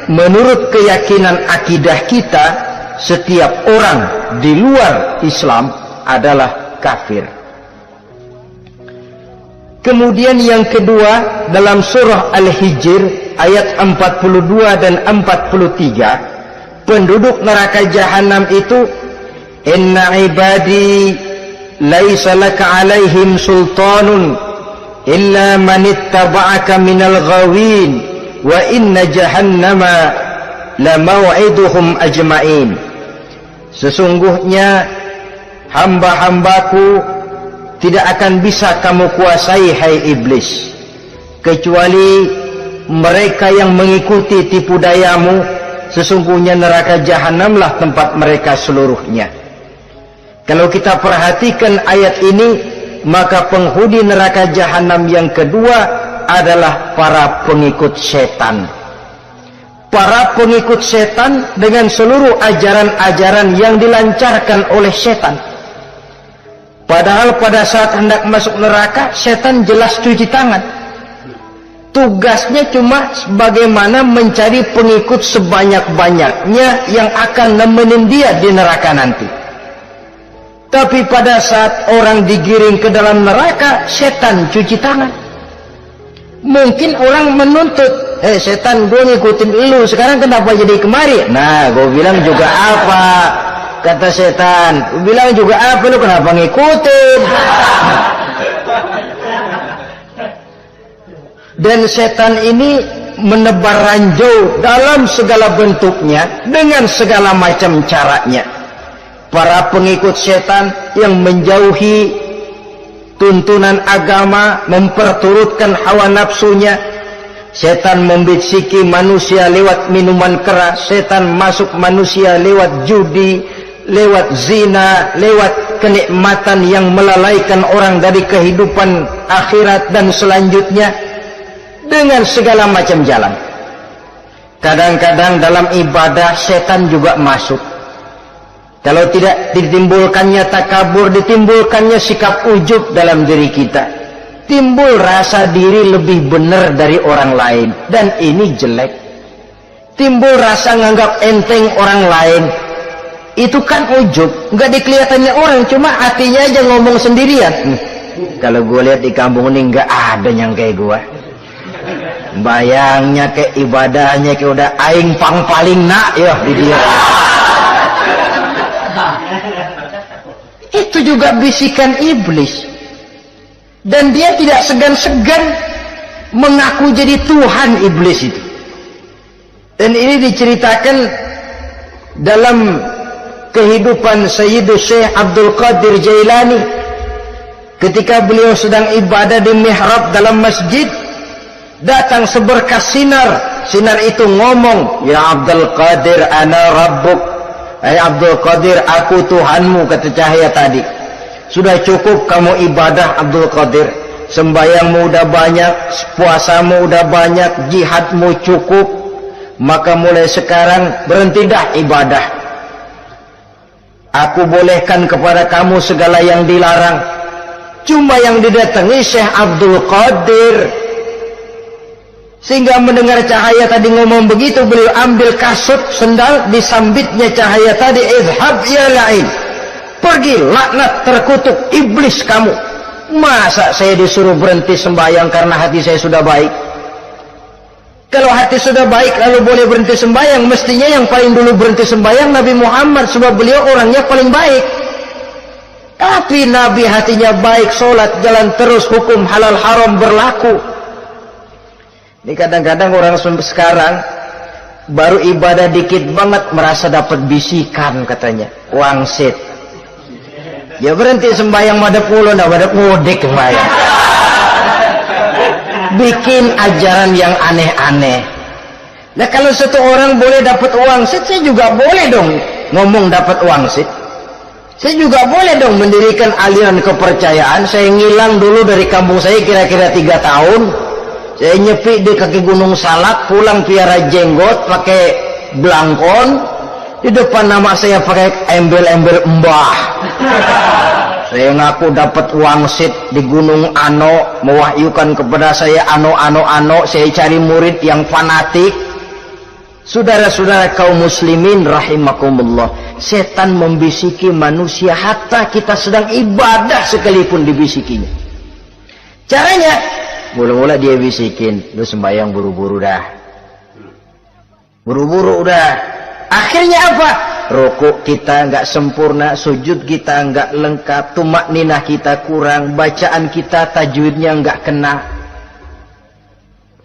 Menurut keyakinan akidah kita, setiap orang di luar Islam adalah kafir. Kemudian yang kedua dalam surah Al-Hijr ayat 42 dan 43, penduduk neraka jahanam itu, inna ibadi laisa laka alaihim sultanun illa man ittaba'aka minal ghawin wa inna jahannama la maw'iduhum ajma'in. Sesungguhnya hamba-hambaku tidak akan bisa kamu kuasai, hai iblis, kecuali mereka yang mengikuti tipu dayamu. Sesungguhnya neraka jahanamlah tempat mereka seluruhnya. Kalau kita perhatikan ayat ini, maka penghuni neraka jahanam yang kedua adalah para pengikut setan. Para pengikut setan dengan seluruh ajaran-ajaran yang dilancarkan oleh setan. Padahal pada saat hendak masuk neraka, setan jelas cuci tangan. Tugasnya cuma bagaimana mencari pengikut sebanyak-banyaknya yang akan nemenin dia di neraka nanti. Tapi pada saat orang digiring ke dalam neraka, setan cuci tangan. Mungkin orang menuntut, setan, gue ngikutin lu, sekarang kenapa jadi kemari? Nah, gue bilang juga apa? Kata setan, gue bilang juga apa, lu kenapa ngikutin? Dan setan ini menebar ranjau dalam segala bentuknya, dengan segala macam caranya. Para pengikut setan yang menjauhi tuntunan agama, memperturutkan hawa nafsunya. Setan membisiki manusia lewat minuman keras, setan masuk manusia lewat judi, lewat zina, lewat kenikmatan yang melalaikan orang dari kehidupan akhirat dan selanjutnya, dengan segala macam jalan. Kadang-kadang dalam ibadah setan juga masuk. Kalau tidak ditimbulkannya takabur, ditimbulkannya sikap ujub dalam diri kita. Timbul rasa diri lebih benar dari orang lain. Dan ini jelek. Timbul rasa nganggap enteng orang lain. Itu kan ujub. Nggak dikelihatannya orang, cuma hatinya aja ngomong sendirian. Kalau gue lihat di kampung ini nggak ada yang kayak gue. Bayangnya kayak ibadahnya kayak udah aing pang paling nak ya di dia. Itu juga bisikan iblis. Dan dia tidak segan-segan mengaku jadi Tuhan iblis itu. Dan ini diceritakan dalam kehidupan Sayyidus Syekh Abdul Qadir Jailani. Ketika beliau sedang ibadah di mihrab dalam masjid, datang seberkas sinar. Sinar itu ngomong, "Ya Abdul Qadir, ana rabbuk." Hai Abdul Qadir, aku Tuhanmu, kata cahaya tadi. Sudah cukup kamu ibadah Abdul Qadir. Sembayangmu udah banyak, puasamu udah banyak, jihadmu cukup. Maka mulai sekarang berhenti dah ibadah. Aku bolehkan kepada kamu segala yang dilarang. Cuma yang didatangi Syekh Abdul Qadir. Sehingga mendengar cahaya tadi ngomong begitu, beliau ambil kasut sendal, disambitnya cahaya tadi, "Izhab ya la'in." Pergi laknat terkutuk iblis kamu. Masa saya disuruh berhenti sembahyang karena hati saya sudah baik? Kalau hati sudah baik lalu boleh berhenti sembahyang, mestinya yang paling dulu berhenti sembahyang Nabi Muhammad, sebab beliau orangnya paling baik. Tapi Nabi hatinya baik, sholat jalan terus, hukum halal haram berlaku. Ini kadang-kadang orang sekarang baru ibadah dikit banget merasa dapat bisikan katanya, wangsit. Ya berhenti sembahyang madep mulu, ndak madep mudik sembahyang. Bikin ajaran yang aneh-aneh. Nah kalau satu orang boleh dapat wangsit, saya juga boleh dong ngomong dapat wangsit. Saya juga boleh dong mendirikan aliran kepercayaan. Saya ngilang dulu dari kampung saya kira-kira 3 tahun. Saya nyepi di kaki Gunung Salak, pulang piara jenggot, pakai belangkon. Di depan nama saya pakai embel-embel mbah. Saya ngaku dapat wangsit di Gunung Ano, mewahyukan kepada saya ano. Saya cari murid yang fanatik. Saudara-saudara kaum muslimin rahimakumullah, setan membisiki manusia hatta kita sedang ibadah sekalipun dibisikinya. Caranya, mula-mula dia bisikin, lu sembahyang buru-buru dah. Buru-buru udah. Akhirnya apa? Rukuk kita nggak sempurna, sujud kita nggak lengkap, tumakninah kita kurang, bacaan kita tajwidnya nggak kena.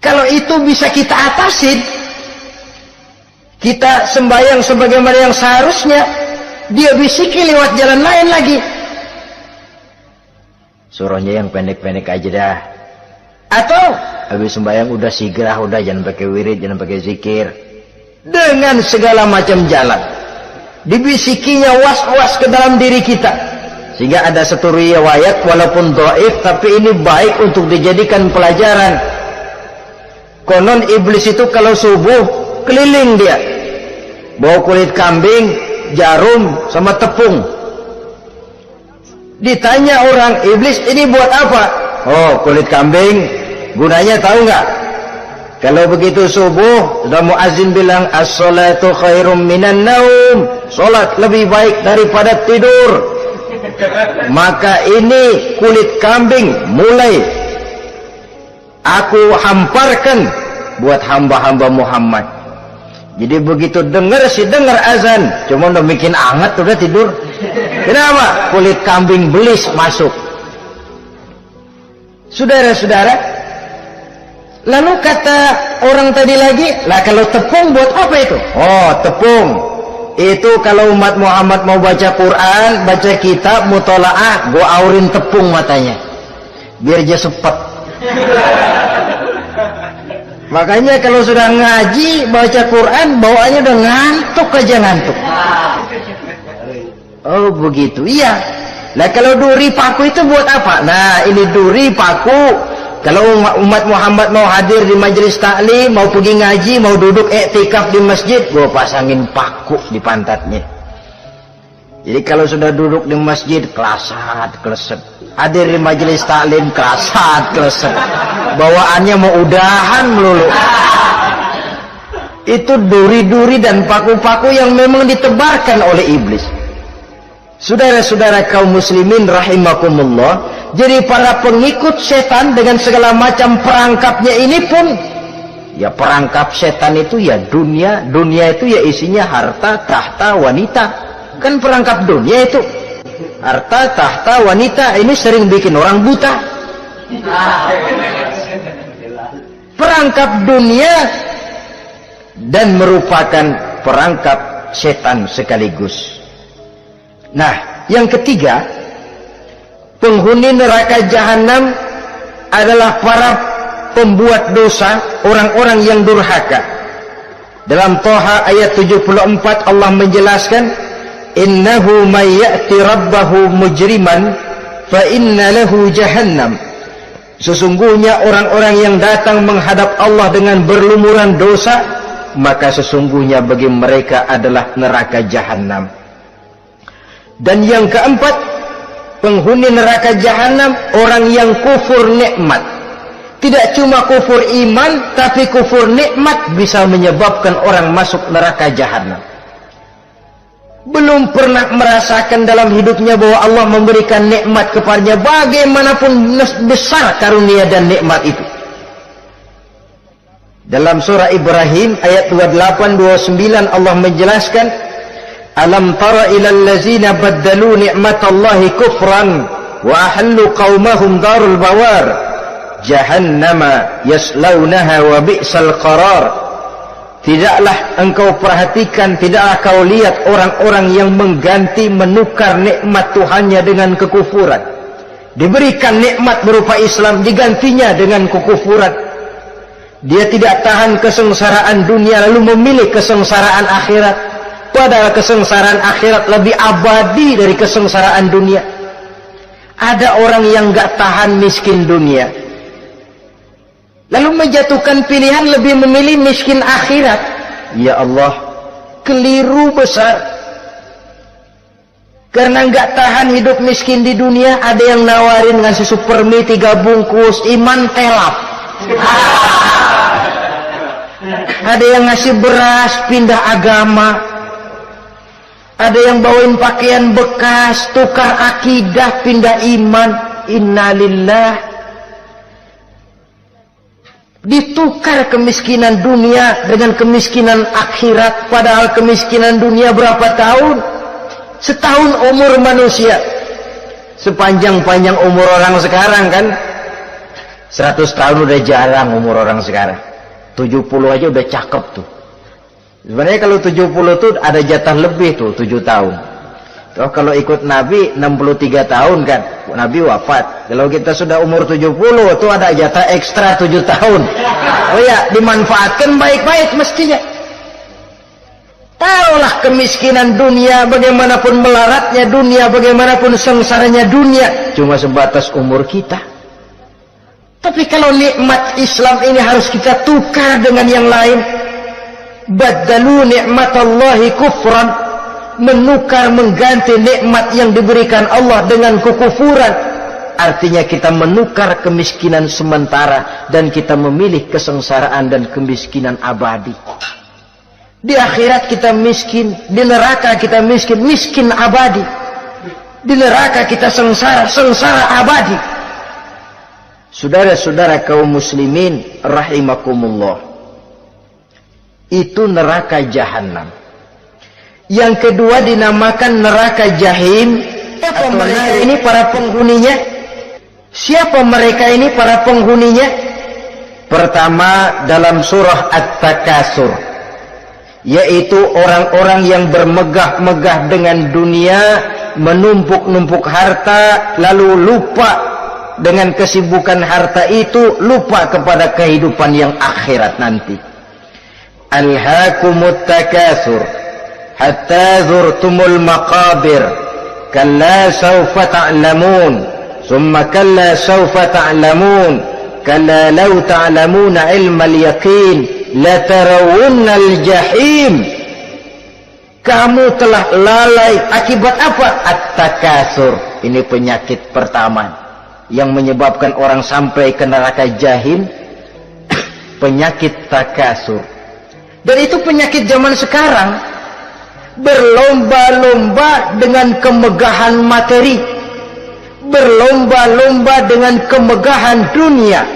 Kalau itu bisa kita atasin, kita sembahyang sebagaimana yang seharusnya, dia bisiki lewat jalan lain lagi. Suruhnya yang pendek-pendek aja dah. Atau habis sembahyang udah sigrah, udah jangan pakai wirid, jangan pakai zikir. Dengan segala macam jalan dibisikinya was-was ke dalam diri kita, sehingga ada satu riwayat walaupun dhaif tapi ini baik untuk dijadikan pelajaran. Konon iblis itu kalau subuh keliling dia bawa kulit kambing, jarum sama tepung. Ditanya orang, iblis ini buat apa? Oh, kulit kambing. Gunanya tahu nggak? Kalau begitu subuh, sudah muazzin bilang as-salatu khairum minan naum. Salat lebih baik daripada tidur. Maka ini kulit kambing mulai aku hamparkan buat hamba-hamba Muhammad. Jadi begitu dengar azan, cuma udah bikin anget udah tidur. Kenapa? Kulit kambing belis masuk. Saudara-saudara, lalu kata orang tadi lagi, lah kalau tepung buat apa itu? Oh, tepung itu kalau umat Muhammad mau baca Quran, baca kitab, mutolaah, gua aurin tepung matanya biar dia sepet. Makanya kalau sudah ngaji baca Quran, bawaannya udah ngantuk aja ngantuk. Oh begitu, iya. Nah kalau duri paku itu buat apa? Nah ini duri paku. Kalau umat Muhammad mau hadir di majelis taklim, mau pergi ngaji, mau duduk iktikaf di masjid, gua pasangin paku di pantatnya. Jadi kalau sudah duduk di masjid, kelasat, kleset. Hadir di majelis taklim, kelasat, kleset. Bawaannya mau udahan melulu. Itu duri-duri dan paku-paku yang memang ditebarkan oleh iblis. Saudara-saudara kaum muslimin rahimakumullah, jadi para pengikut setan dengan segala macam perangkapnya ini pun, ya perangkap setan itu ya dunia itu ya isinya harta, tahta, wanita. Kan perangkap dunia itu harta, tahta, wanita. Ini sering bikin orang buta. Perangkap dunia dan merupakan perangkap setan sekaligus. Nah, yang ketiga, penghuni neraka jahanam adalah para pembuat dosa, orang-orang yang durhaka. Dalam Thaha ayat 74 Allah menjelaskan, innahu may ya'ti rabbahu mujriman fa inna lahu jahannam. Sesungguhnya orang-orang yang datang menghadap Allah dengan berlumuran dosa, maka sesungguhnya bagi mereka adalah neraka jahanam. Dan yang keempat, penghuni neraka jahanam orang yang kufur nikmat. Tidak cuma kufur iman, tapi kufur nikmat bisa menyebabkan orang masuk neraka jahanam. Belum pernah merasakan dalam hidupnya bahwa Allah memberikan nikmat kepadanya, bagaimanapun besar karunia dan nikmat itu. Dalam surah Ibrahim ayat 28-29 Allah menjelaskan, alam tara ilal ladzina baddalu ni'matallahi kufran wa ahallu qaumahum darul bawar jahannama yaslaunaha wa bi'sal qarar. Tidaklah engkau perhatikan, tidaklah kau lihat orang-orang yang mengganti, menukar nikmat Tuhannya dengan kekufuran. Diberikan nikmat berupa Islam, digantinya dengan kekufuran. Dia tidak tahan kesengsaraan dunia lalu memilih kesengsaraan akhirat. Padahal kesengsaraan akhirat lebih abadi dari kesengsaraan dunia. Ada orang yang gak tahan miskin dunia, lalu menjatuhkan pilihan lebih memilih miskin akhirat. Ya Allah, keliru besar. Karena gak tahan hidup miskin di dunia, ada yang nawarin ngasih supermi 3 bungkus, iman telap. Ada yang ngasih beras, pindah agama. Ada yang bawain pakaian bekas, tukar akidah, pindah iman. Innalillah. Ditukar kemiskinan dunia dengan kemiskinan akhirat. Padahal kemiskinan dunia berapa tahun? Setahun umur manusia. Sepanjang-panjang umur orang sekarang kan. 100 tahun udah jarang umur orang sekarang. 70 aja udah cakep tuh. Sebenarnya kalau 70 tuh ada jatah lebih tuh, 7 tahun. Toh kalau ikut Nabi 63 tahun kan, Nabi wafat. Kalau kita sudah umur 70 tuh ada jatah ekstra 7 tahun. Oh ya, dimanfaatkan baik-baik mestinya. Taruhlah kemiskinan dunia, bagaimanapun melaratnya dunia, bagaimanapun sengsaranya dunia, cuma sebatas umur kita. Tapi kalau nikmat Islam ini harus kita tukar dengan yang lain. Baddalu ni'matallahi kufran, menukar, mengganti nikmat yang diberikan Allah dengan kekufuran. Artinya kita menukar kemiskinan sementara dan kita memilih kesengsaraan dan kemiskinan abadi. Di akhirat kita miskin, di neraka kita miskin, miskin abadi. Di neraka kita sengsara, sengsara abadi. Saudara-saudara kaum muslimin rahimakumullah, itu neraka jahanam. Yang kedua dinamakan neraka jahim. Siapa mereka ini para penghuninya? Siapa mereka ini para penghuninya? Pertama dalam surah At-Takasur, yaitu orang-orang yang bermegah-megah dengan dunia, menumpuk-numpuk harta, lalu lupa dengan kesibukan harta itu, lupa kepada kehidupan yang akhirat nanti. Alhaakumut takasur hatta zurtumul maqabir kalla sawfa ta'lamun summa kalla sawfa ta'lamun kalla law ta'lamuna ilmal yaqin la tarawunnal jahim. Kamu telah lalai. Akibat apa? At-takasur. Ini penyakit pertama yang menyebabkan orang sampai ke neraka jahim. Penyakit takasur. Dan itu penyakit zaman sekarang. Berlomba-lomba dengan kemegahan materi, berlomba-lomba dengan kemegahan dunia.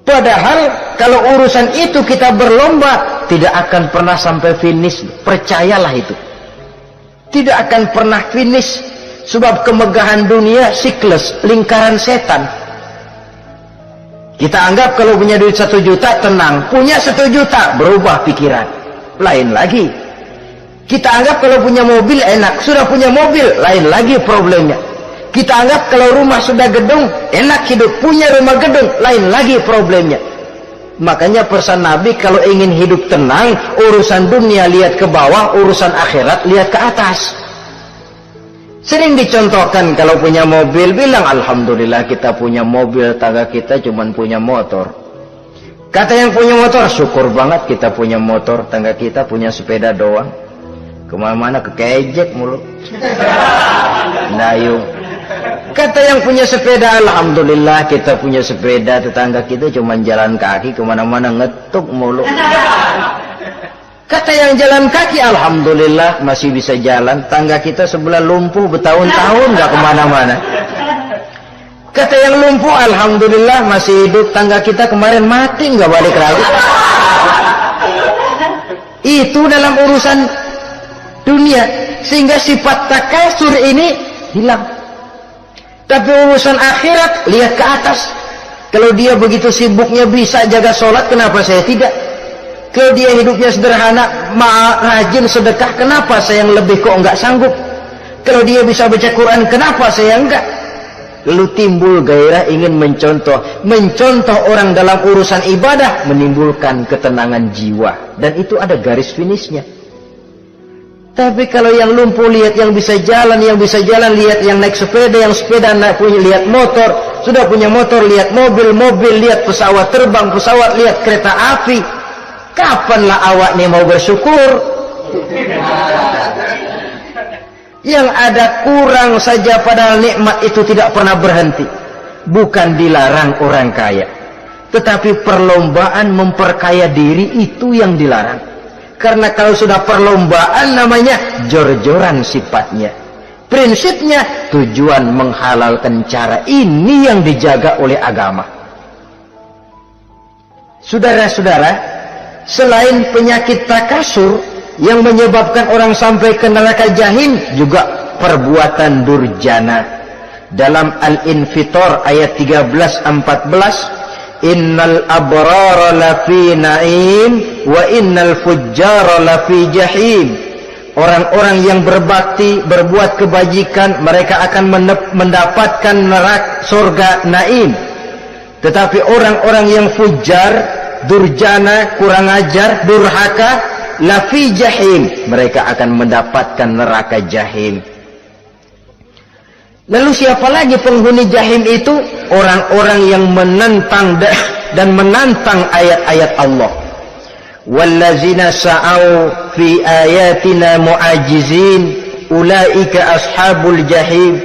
Padahal kalau urusan itu kita berlomba, tidak akan pernah sampai finish. Percayalah itu, tidak akan pernah finish. Sebab kemegahan dunia siklus, lingkaran setan. Kita anggap kalau punya duit 1 juta tenang, punya 1 juta berubah pikiran, lain lagi. Kita anggap kalau punya mobil enak, sudah punya mobil, lain lagi problemnya. Kita anggap kalau rumah sudah gedung, enak hidup, punya rumah gedung, lain lagi problemnya. Makanya pesan Nabi, kalau ingin hidup tenang, urusan dunia lihat ke bawah, urusan akhirat lihat ke atas. Sering dicontohkan kalau punya mobil, bilang alhamdulillah kita punya mobil, tangga kita cuma punya motor. Kata yang punya motor, syukur banget kita punya motor, tangga kita punya sepeda doang. Kemana-mana kekejek mulu. Dayung. Kata yang punya sepeda, alhamdulillah kita punya sepeda, tetangga kita cuma jalan kaki, kemana-mana ngetuk mulu. Kata yang jalan kaki, alhamdulillah masih bisa jalan, tangga kita sebelah lumpuh bertahun-tahun gak kemana-mana. Kata yang lumpuh, alhamdulillah masih hidup, tangga kita kemarin mati gak balik lagi. Itu dalam urusan dunia, sehingga sifat takasur ini hilang. Tapi urusan akhirat lihat ke atas. Kalau dia begitu sibuknya bisa jaga sholat, kenapa saya tidak? Kalau dia hidupnya sederhana, rajin sedekah, kenapa saya yang lebih kok enggak sanggup? Kalau dia bisa baca Quran, kenapa saya enggak? Lalu timbul gairah ingin mencontoh orang dalam urusan ibadah, menimbulkan ketenangan jiwa. Dan itu ada garis finishnya. Tapi kalau yang lumpuh lihat yang bisa jalan, lihat yang naik sepeda, yang sepeda naik punya, lihat motor, sudah punya motor, lihat mobil, lihat pesawat terbang, lihat kereta api. Kapanlah awak nih mau bersyukur? Yang ada kurang saja, padahal nikmat itu tidak pernah berhenti. Bukan dilarang orang kaya, tetapi perlombaan memperkaya diri itu yang dilarang. Karena kalau sudah perlombaan namanya jor-joran sifatnya. Prinsipnya tujuan menghalalkan cara ini yang dijaga oleh agama. Saudara-saudara, selain penyakit takasur yang menyebabkan orang sampai ke neraka jahim, juga perbuatan durjana. Dalam Al-Infitor ayat 13-14, innal abrara lafi na'im wa innal fujjara lafi jahim. Orang-orang yang berbakti, berbuat kebajikan, mereka akan mendapatkan neraka surga naim. Tetapi orang-orang yang fujar, durjana, kurang ajar, durhaka, lafi jahim, mereka akan mendapatkan neraka jahim. Lalu siapa lagi penghuni jahim itu? Orang-orang yang menentang dan menantang ayat-ayat Allah. Wallazina sa'au fi ayatina mu'ajizin ulaika ashabul jahim.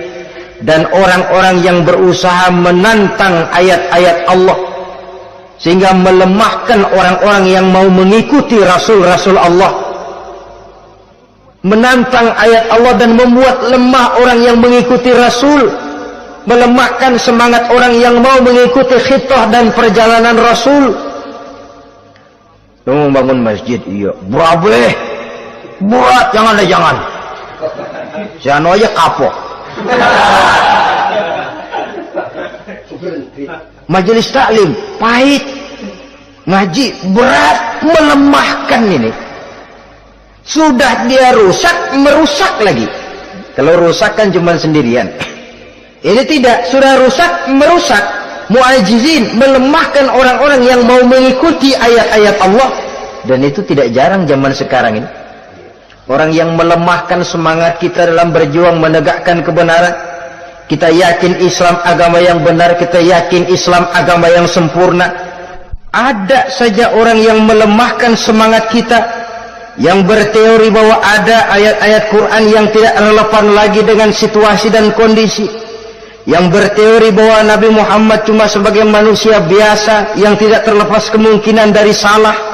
Dan orang-orang yang berusaha menantang ayat-ayat Allah sehingga melemahkan orang-orang yang mau mengikuti rasul-rasul Allah. Menantang ayat Allah dan membuat lemah orang yang mengikuti Rasul, melemahkan semangat orang yang mau mengikuti khitah dan perjalanan Rasul. Lu membangun masjid, iya, boleh, buat, jangan. Jangan aja kapok. Majelis taklim pahit, ngaji berat, melemahkan ini. Sudah dia rusak, merusak lagi. Kalau rusak kan cuma sendirian. Ini tidak, sudah rusak, merusak. Mu'ajizin, melemahkan orang-orang yang mau mengikuti ayat-ayat Allah. Dan itu tidak jarang zaman sekarang ini. Orang yang melemahkan semangat kita dalam berjuang menegakkan kebenaran. Kita yakin Islam agama yang benar, kita yakin Islam agama yang sempurna. Ada saja orang yang melemahkan semangat kita yang berteori bahwa ada ayat-ayat Quran yang tidak relevan lagi dengan situasi dan kondisi, yang berteori bahwa Nabi Muhammad cuma sebagai manusia biasa yang tidak terlepas kemungkinan dari salah.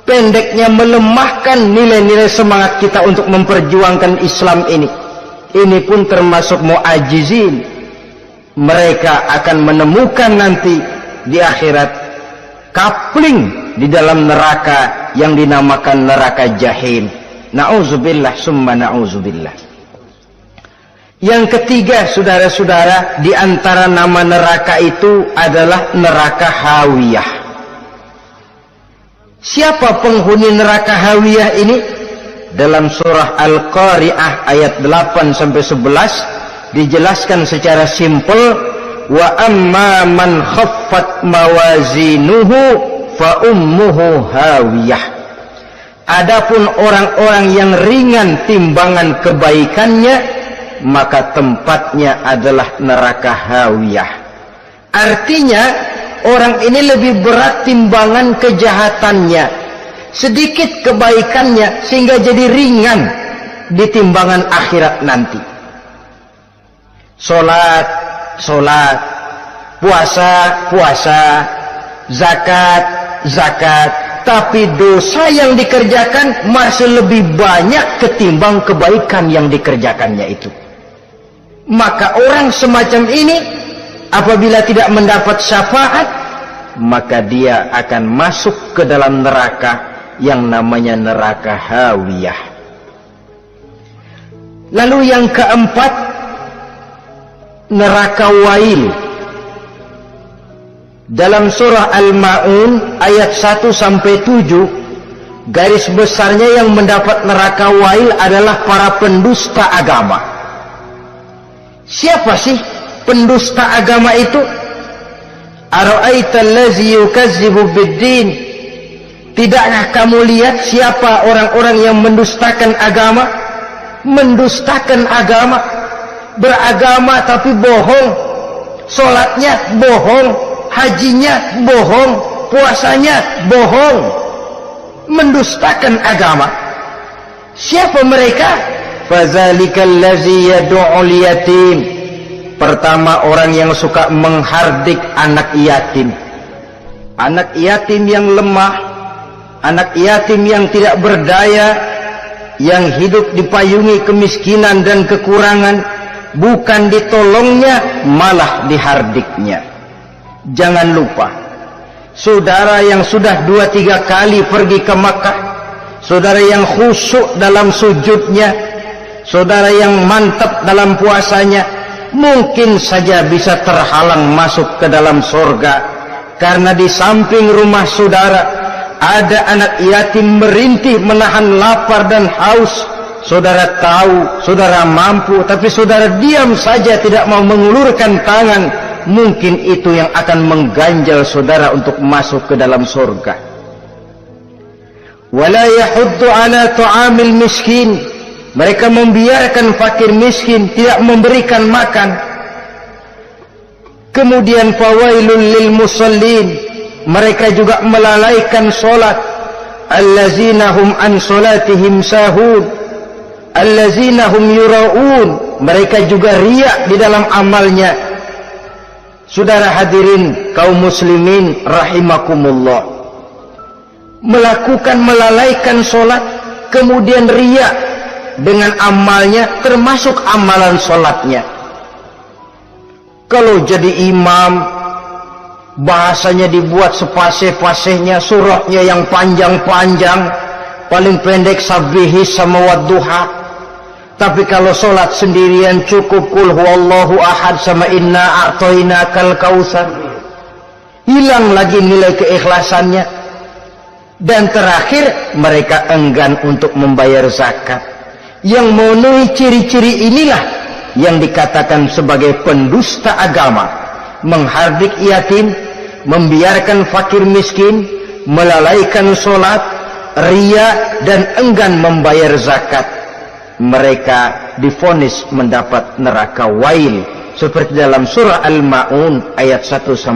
Pendeknya melemahkan nilai-nilai semangat kita untuk memperjuangkan Islam ini. Ini pun termasuk mu'ajizin. Mereka akan menemukan nanti di akhirat kapling di dalam neraka yang dinamakan neraka jahim. Na'udzubillah summa na'udzubillah. Yang ketiga, saudara-saudara, di antara nama neraka itu adalah neraka hawiyah. Siapa penghuni neraka hawiyah ini? Dalam surah Al-Qari'ah ayat 8-11 dijelaskan secara simpel, wa amma man khaffat mawazinuhu fa ummuhu hawiyah. Adapun orang-orang yang ringan timbangan kebaikannya, maka tempatnya adalah neraka hawiyah. Artinya orang ini lebih berat timbangan kejahatannya, sedikit kebaikannya, sehingga jadi ringan di timbangan akhirat nanti. Sholat, puasa, zakat, tapi dosa yang dikerjakan masih lebih banyak ketimbang kebaikan yang dikerjakannya itu. Maka orang semacam ini apabila tidak mendapat syafaat, maka dia akan masuk ke dalam neraka yang namanya neraka hawiyah. Lalu yang keempat, neraka wail. Dalam surah Al-Ma'un ayat 1-7, garis besarnya yang mendapat neraka wail adalah para pendusta agama. Siapa sih pendusta agama itu? Ara'aital ladzi yukazzibu biddin. Tidakkah kamu lihat siapa orang-orang yang mendustakan agama? Mendustakan agama, beragama tapi bohong, sholatnya bohong, hajinya bohong, puasanya bohong, mendustakan agama. Siapa mereka? Fazalikal ladzi yad'ul yatim. Pertama, orang yang suka menghardik anak yatim. Anak yatim yang lemah, anak yatim yang tidak berdaya, yang hidup dipayungi kemiskinan dan kekurangan, bukan ditolongnya, malah dihardiknya. Jangan lupa, saudara yang sudah 2-3 kali pergi ke Makkah, saudara yang khusyuk dalam sujudnya, saudara yang mantap dalam puasanya, mungkin saja bisa terhalang masuk ke dalam surga, karena di samping rumah saudara ada anak yatim merintih menahan lapar dan haus. Saudara tahu, saudara mampu, tapi saudara diam saja, tidak mau mengulurkan tangan. Mungkin itu yang akan mengganjal saudara untuk masuk ke dalam surga. Wala yahuddu ala ta'amil miskin. Mereka membiarkan fakir miskin, tidak memberikan makan. Kemudian fawailul lil musallin. Mereka juga melalaikan solat. Allazina hum an solatihim sahun. Allazina hum yura'un. Mereka juga riak di dalam amalnya. Saudara hadirin kaum muslimin rahimakumullah, melalaikan solat, kemudian riak dengan amalnya, termasuk amalan solatnya. Kalau jadi imam, bahasanya dibuat sepasih-pasihnya, surahnya yang panjang-panjang, paling pendek sabbihis sama wadduha. Tapi kalau sholat sendirian cukup qul huwallahu ahad sama inna a'tainakal kautsar. Hilang lagi nilai keikhlasannya. Dan terakhir, mereka enggan untuk membayar zakat. Yang memenuhi ciri-ciri inilah yang dikatakan sebagai pendusta agama. Menghardik yatim, membiarkan fakir miskin, melalaikan sholat, riya, dan enggan membayar zakat. Mereka divonis mendapat neraka wail, seperti dalam surah Al-Ma'un ayat 1-7.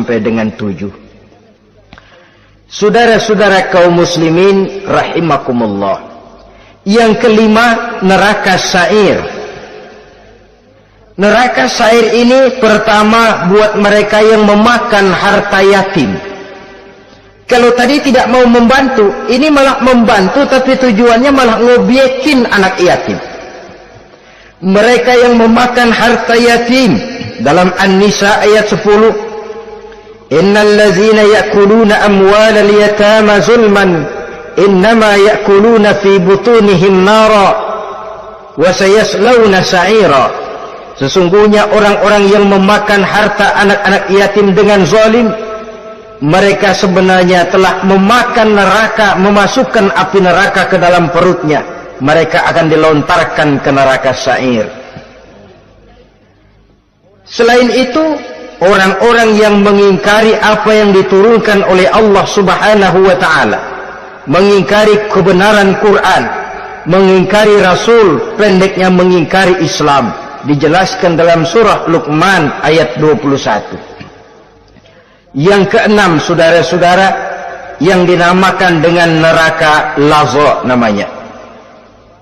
Saudara-saudara kaum muslimin rahimakumullah. Yang kelima, neraka sa'ir. Neraka sa'ir ini pertama buat mereka yang memakan harta yatim. Kalau tadi tidak mau membantu, ini malah membantu tapi tujuannya malah ngobyekin anak yatim. Mereka yang memakan harta yatim dalam An-Nisa ayat 10, innal ladzina ya'kuluna amwalal yatama zulman innama ya'kuluna fi butunihim nara wa sayaslawna sa'ira. Sesungguhnya orang-orang yang memakan harta anak-anak yatim dengan zalim, mereka sebenarnya telah memakan neraka, memasukkan api neraka ke dalam perutnya. Mereka akan dilontarkan ke neraka sa'ir. Selain itu, orang-orang yang mengingkari apa yang diturunkan oleh Allah Subhanahu wa ta'ala, mengingkari kebenaran Quran, mengingkari Rasul, pendeknya mengingkari Islam, dijelaskan dalam surah Luqman ayat 21. Yang keenam, saudara-saudara, yang dinamakan dengan neraka laza namanya.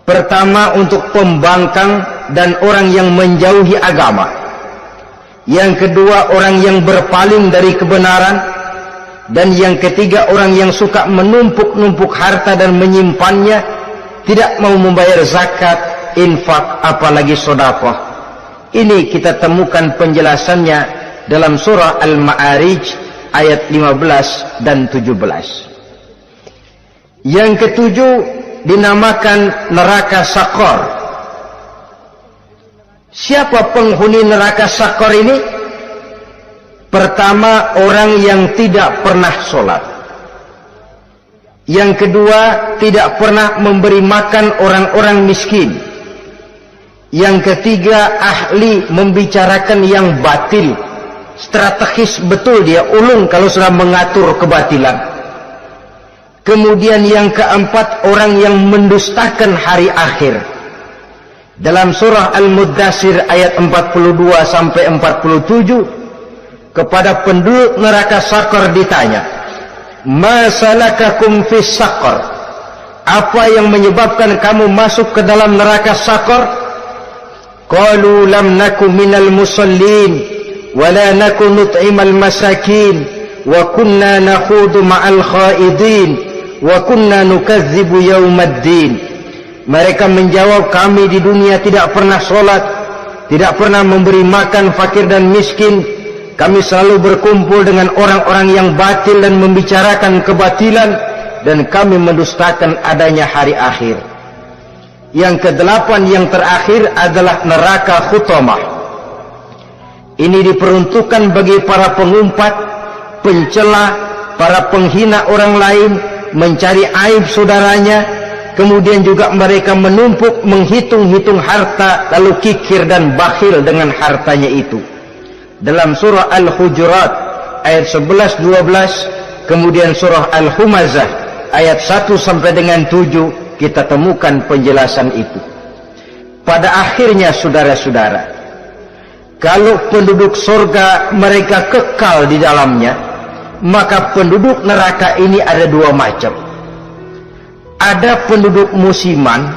Pertama, untuk pembangkang dan orang yang menjauhi agama. Yang kedua, orang yang berpaling dari kebenaran. Dan yang ketiga, orang yang suka menumpuk-numpuk harta dan menyimpannya, tidak mau membayar zakat, infak, apalagi sedekah. Ini kita temukan penjelasannya dalam surah Al-Ma'arij ayat 15 dan 17. Yang ketujuh dinamakan neraka Saqar. Siapa penghuni neraka Saqar ini? Pertama, orang yang tidak pernah sholat. Yang kedua, tidak pernah memberi makan orang-orang miskin. Yang ketiga, ahli membicarakan yang batil. Strategis betul dia, ulung kalau sudah mengatur kebatilan. Kemudian yang keempat, orang yang mendustakan hari akhir. Dalam surah Al-Muddatsir ayat 42 sampai 47, kepada penduduk neraka Saqar ditanya, "Ma salakakum fis saqar?" Apa yang menyebabkan kamu masuk ke dalam neraka Saqar? Qalu lam naku minal musallin wa la naku nut'imal masakin wa kunna nakhudu ma'al khaidin wa kunna nukadzibu yaumaddin. Mereka menjawab, kami di dunia tidak pernah sholat, tidak pernah memberi makan fakir dan miskin. Kami selalu berkumpul dengan orang-orang yang batil dan membicarakan kebatilan, dan kami mendustakan adanya hari akhir. Yang kedelapan, yang terakhir adalah neraka Khutamah. Ini diperuntukkan bagi para pengumpat, pencela, para penghina orang lain, mencari aib saudaranya, kemudian juga mereka menumpuk, menghitung-hitung harta, lalu kikir dan bakhil dengan hartanya itu. Dalam surah Al-Hujurat ayat 11-12, kemudian surah Al-Humazah ayat 1 sampai dengan 7, kita temukan penjelasan itu. Pada akhirnya, saudara-saudara, kalau penduduk surga mereka kekal di dalamnya, maka penduduk neraka ini ada dua macam. Ada penduduk musiman,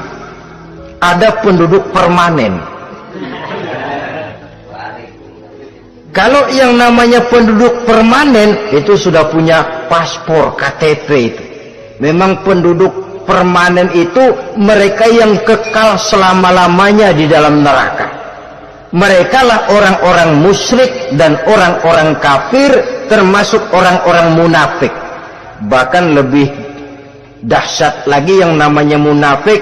ada penduduk permanen. Kalau yang namanya penduduk permanen itu sudah punya paspor, KTP itu. Memang penduduk permanen itu mereka yang kekal selama-lamanya di dalam neraka. Mereka lah orang-orang musyrik dan orang-orang kafir, termasuk orang-orang munafik. Bahkan lebih dahsyat lagi yang namanya munafik.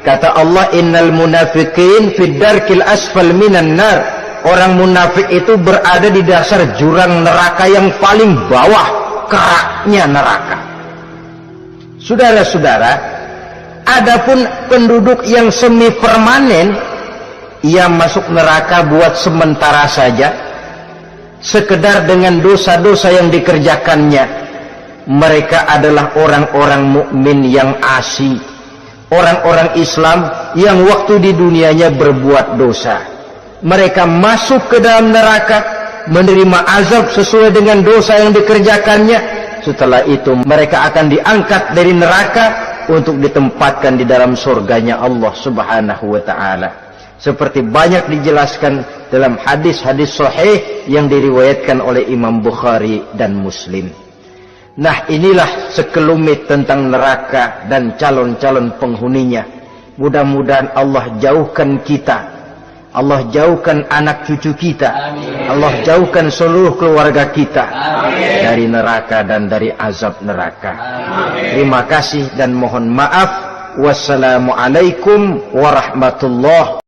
Kata Allah, innal munafiqin fid darkil asfal minan nar. Orang munafik itu berada di dasar jurang neraka yang paling bawah, keraknya neraka. Saudara-saudara, adapun penduduk yang semi permanen, ia masuk neraka buat sementara saja, sekedar dengan dosa-dosa yang dikerjakannya. Mereka adalah orang-orang mukmin yang asli, orang-orang Islam yang waktu di dunianya berbuat dosa. Mereka masuk ke dalam neraka, menerima azab sesuai dengan dosa yang dikerjakannya, setelah itu mereka akan diangkat dari neraka untuk ditempatkan di dalam surganya Allah Subhanahu wa ta'ala. Seperti banyak dijelaskan dalam hadis-hadis sahih yang diriwayatkan oleh Imam Bukhari dan Muslim. Nah, inilah sekelumit tentang neraka dan calon-calon penghuninya. Mudah-mudahan Allah jauhkan kita, Allah jauhkan anak cucu kita, amin. Allah jauhkan seluruh keluarga kita, amin. Dari neraka dan dari azab neraka. Amin. Terima kasih dan mohon maaf. Wassalamualaikum warahmatullahi